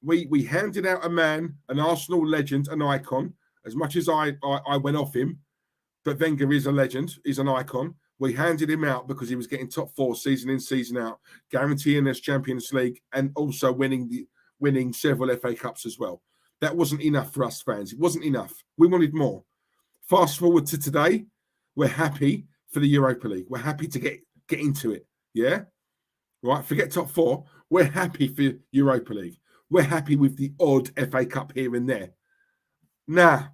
we handed out a man, an Arsenal legend, an icon. As much as I went off him, but Wenger is a legend. He's an icon. We handed him out because he was getting top 4 season in, season out, guaranteeing us Champions League and also winning several FA Cups as well. That wasn't enough for us fans. It wasn't enough. We wanted more. Fast forward to today, we're happy for the Europa League. We're happy to get into it. Yeah? Right? Forget top 4. We're happy for Europa League. We're happy with the odd FA Cup here and there. Nah.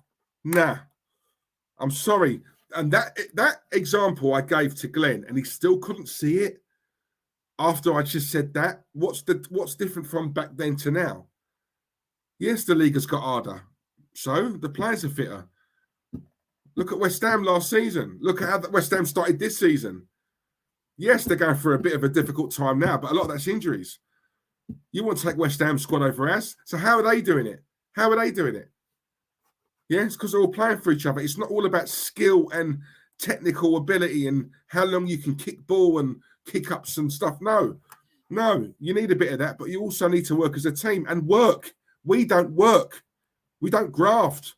I'm sorry. And that example I gave to Glenn, and he still couldn't see it after I just said that. What's different from back then to now? Yes, the league has got harder. So the players are fitter. Look at West Ham last season. Look at how West Ham started this season. Yes, they're going through a bit of a difficult time now, but a lot of that's injuries. You want to take West Ham squad over us. So how are they doing it? Yeah, it's because they're all playing for each other. It's not all about skill and technical ability and how long you can kick ball and kick ups and stuff. No, you need a bit of that, but you also need to work as a team and work. We don't work. We don't graft.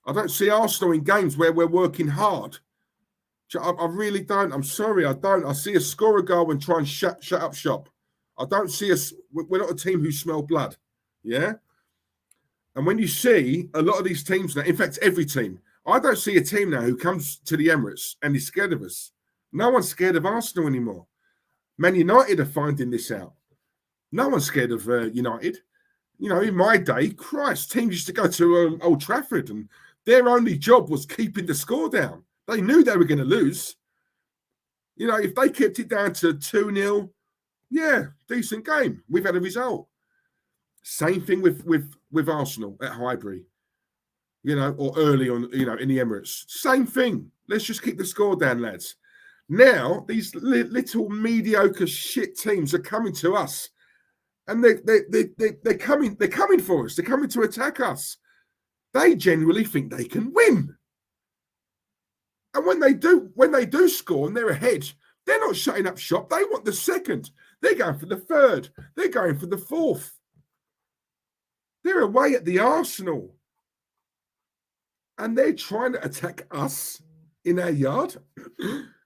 I don't see Arsenal in games where we're working hard. I really don't. I'm sorry, I don't. I see us score a goal and try and shut up shop. I don't see us. We're not a team who smell blood. Yeah. And when you see a lot of these teams now, in fact, every team, I don't see a team now who comes to the Emirates and is scared of us. No one's scared of Arsenal anymore. Man United are finding this out. No one's scared of United. In my day, Christ, teams used to go to Old Trafford and their only job was keeping the score down. They knew they were going to lose. If they kept it down to 2-0, yeah, decent game. We've had a result. Same thing with Arsenal at Highbury, or early on, in the Emirates. Same thing. Let's just keep the score down, lads. Now, these little mediocre shit teams are coming to us. And they're coming for us. They're coming to attack us. They genuinely think they can win. And when they do score and they're ahead, they're not shutting up shop. They want the second. They're going for the third. They're going for the fourth. They're away at the Arsenal. And they're trying to attack us in our yard.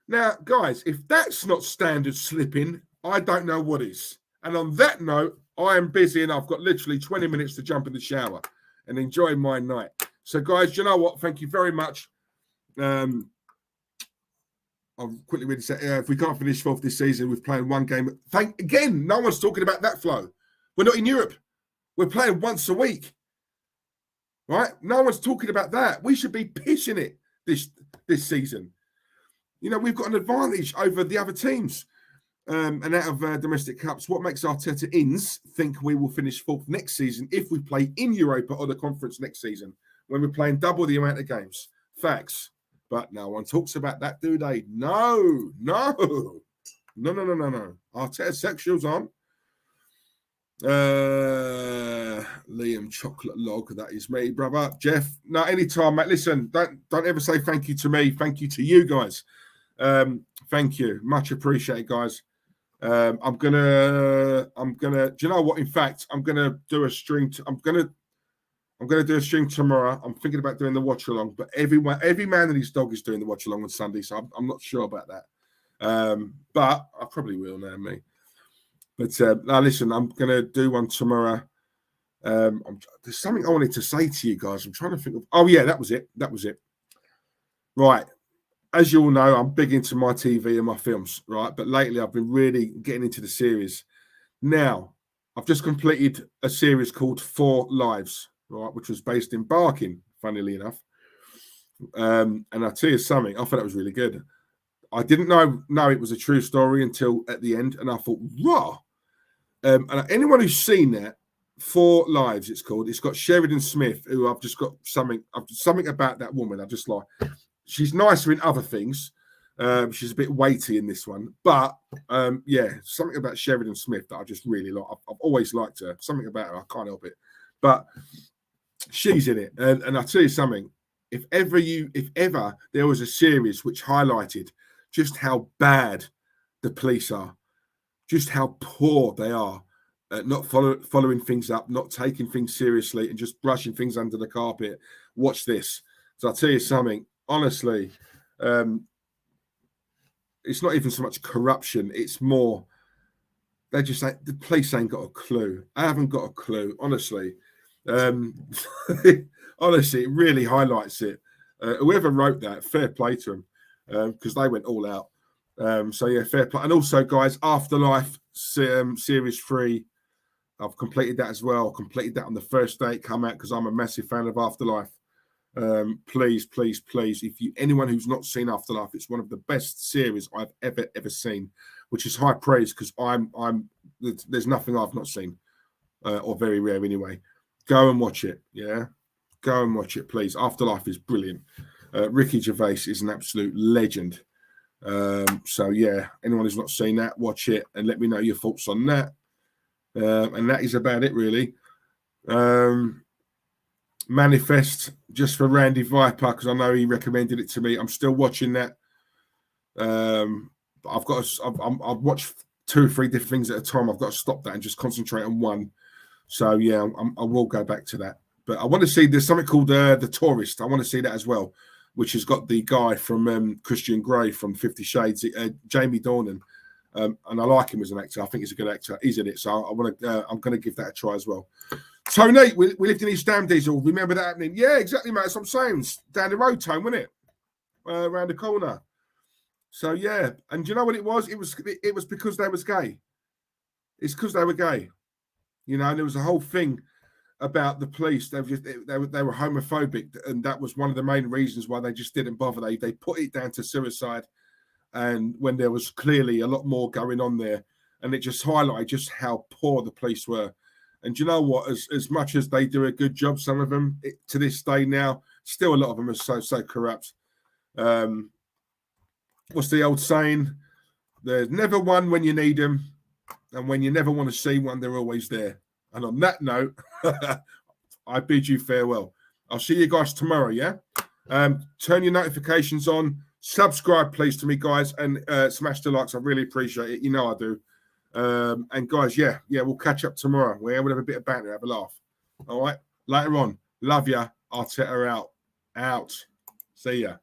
Now, guys, if that's not standard slipping, I don't know what is. And on that note, I am busy and I've got literally 20 minutes to jump in the shower and enjoy my night. So, guys, you know what? Thank you very much. I'll quickly read this. If we can't finish 4th this season, we've played one game. Again, no one's talking about that flow. We're not in Europe. We're playing once a week. Right? No one's talking about that. We should be pitching it this season. You know, we've got an advantage over the other teams. And out of domestic cups, what makes Arteta ins think we will finish 4th next season if we play in Europa or the conference next season when we're playing double the amount of games? Facts. But no one talks about that, do they? No. Arteta sexuals on. Liam Chocolate Log, that is me, brother. Jeff, no, anytime, mate. Listen, don't ever say thank you to me. Thank you to you guys. Thank you. Much appreciated, guys. I'm gonna do you know what? In fact, I'm gonna do a stream. I'm gonna do a stream tomorrow. I'm thinking about doing the watch along, but every man and his dog is doing the watch along on Sunday, so I'm not sure about that. But I probably will now, me. But now listen, I'm gonna do one tomorrow. There's something I wanted to say to you guys. I'm trying to think of. Oh yeah, that was it. Right. As you all know, I'm big into my TV and my films, right? But lately, I've been really getting into the series. Now, I've just completed a series called 4 Lives, right? Which was based in Barking, funnily enough. And I'll tell you something, I thought it was really good. I didn't know it was a true story until at the end, and I thought, raw. And anyone who's seen that, 4 Lives, it's called. It's got Sheridan Smith, who I've just got something about that woman. I just like. She's nicer in other things. She's a bit weighty in this one. But, yeah, something about Sheridan Smith that I just really like. I've always liked her. Something about her. I can't help it. But she's in it. And I'll tell you something. If ever there was a series which highlighted just how bad the police are, just how poor they are at not following things up, not taking things seriously, and just brushing things under the carpet, watch this. So I'll tell you something. Honestly, it's not even so much corruption. It's more, they just say, the police ain't got a clue. I haven't got a clue, honestly. Honestly, it really highlights it. Whoever wrote that, fair play to them, because they went all out. So, yeah, fair play. And also, guys, Afterlife Series 3, I've completed that as well. Completed that on the first day it came out because I'm a massive fan of Afterlife. Please, if anyone who's not seen Afterlife, it's one of the best series I've ever seen, which is high praise because there's nothing I've not seen, or very rare anyway. Go and watch it, yeah. Go and watch it, please. Afterlife is brilliant. Ricky Gervais is an absolute legend. So yeah, anyone who's not seen that, watch it and let me know your thoughts on that. And that is about it, really. Manifest just for Randy Viper because I know he recommended it to me. I'm still watching that. But I've watched 2 or 3 different things at a time. I've got to stop that and just concentrate on one. So yeah, I will go back to that. But I want to see. There's something called The Tourist. I want to see that as well, which has got the guy from Christian Grey from 50 Shades, Jamie Dornan. And I like him as an actor. I think he's a good actor. He's in it, so I'm going to give that a try as well. Tony, we lived in East Ham, Diesel. Remember that happening? Yeah, exactly, mate. That's what I'm saying. It's down the road, Tone, wasn't it? Around the corner. So yeah, and do you know what it was? It was because they was gay. It's because they were gay, you know. And there was a whole thing about the police. They were homophobic, and that was one of the main reasons why they just didn't bother. They put it down to suicide, and when there was clearly a lot more going on there, and it just highlighted just how poor the police were. And you know what? As much as they do a good job, some of them to this day now, still a lot of them are so corrupt. What's the old saying? There's never one when you need them, and when you never want to see one, they're always there. And on that note, I bid you farewell. I'll see you guys tomorrow, yeah? Turn your notifications on. Subscribe, please, to me, guys, and smash the likes. I really appreciate it. You know I do. And, guys, yeah, we'll catch up tomorrow. We'll have a bit of banter, have a laugh. All right? Later on. Love ya. Arteta out. See ya.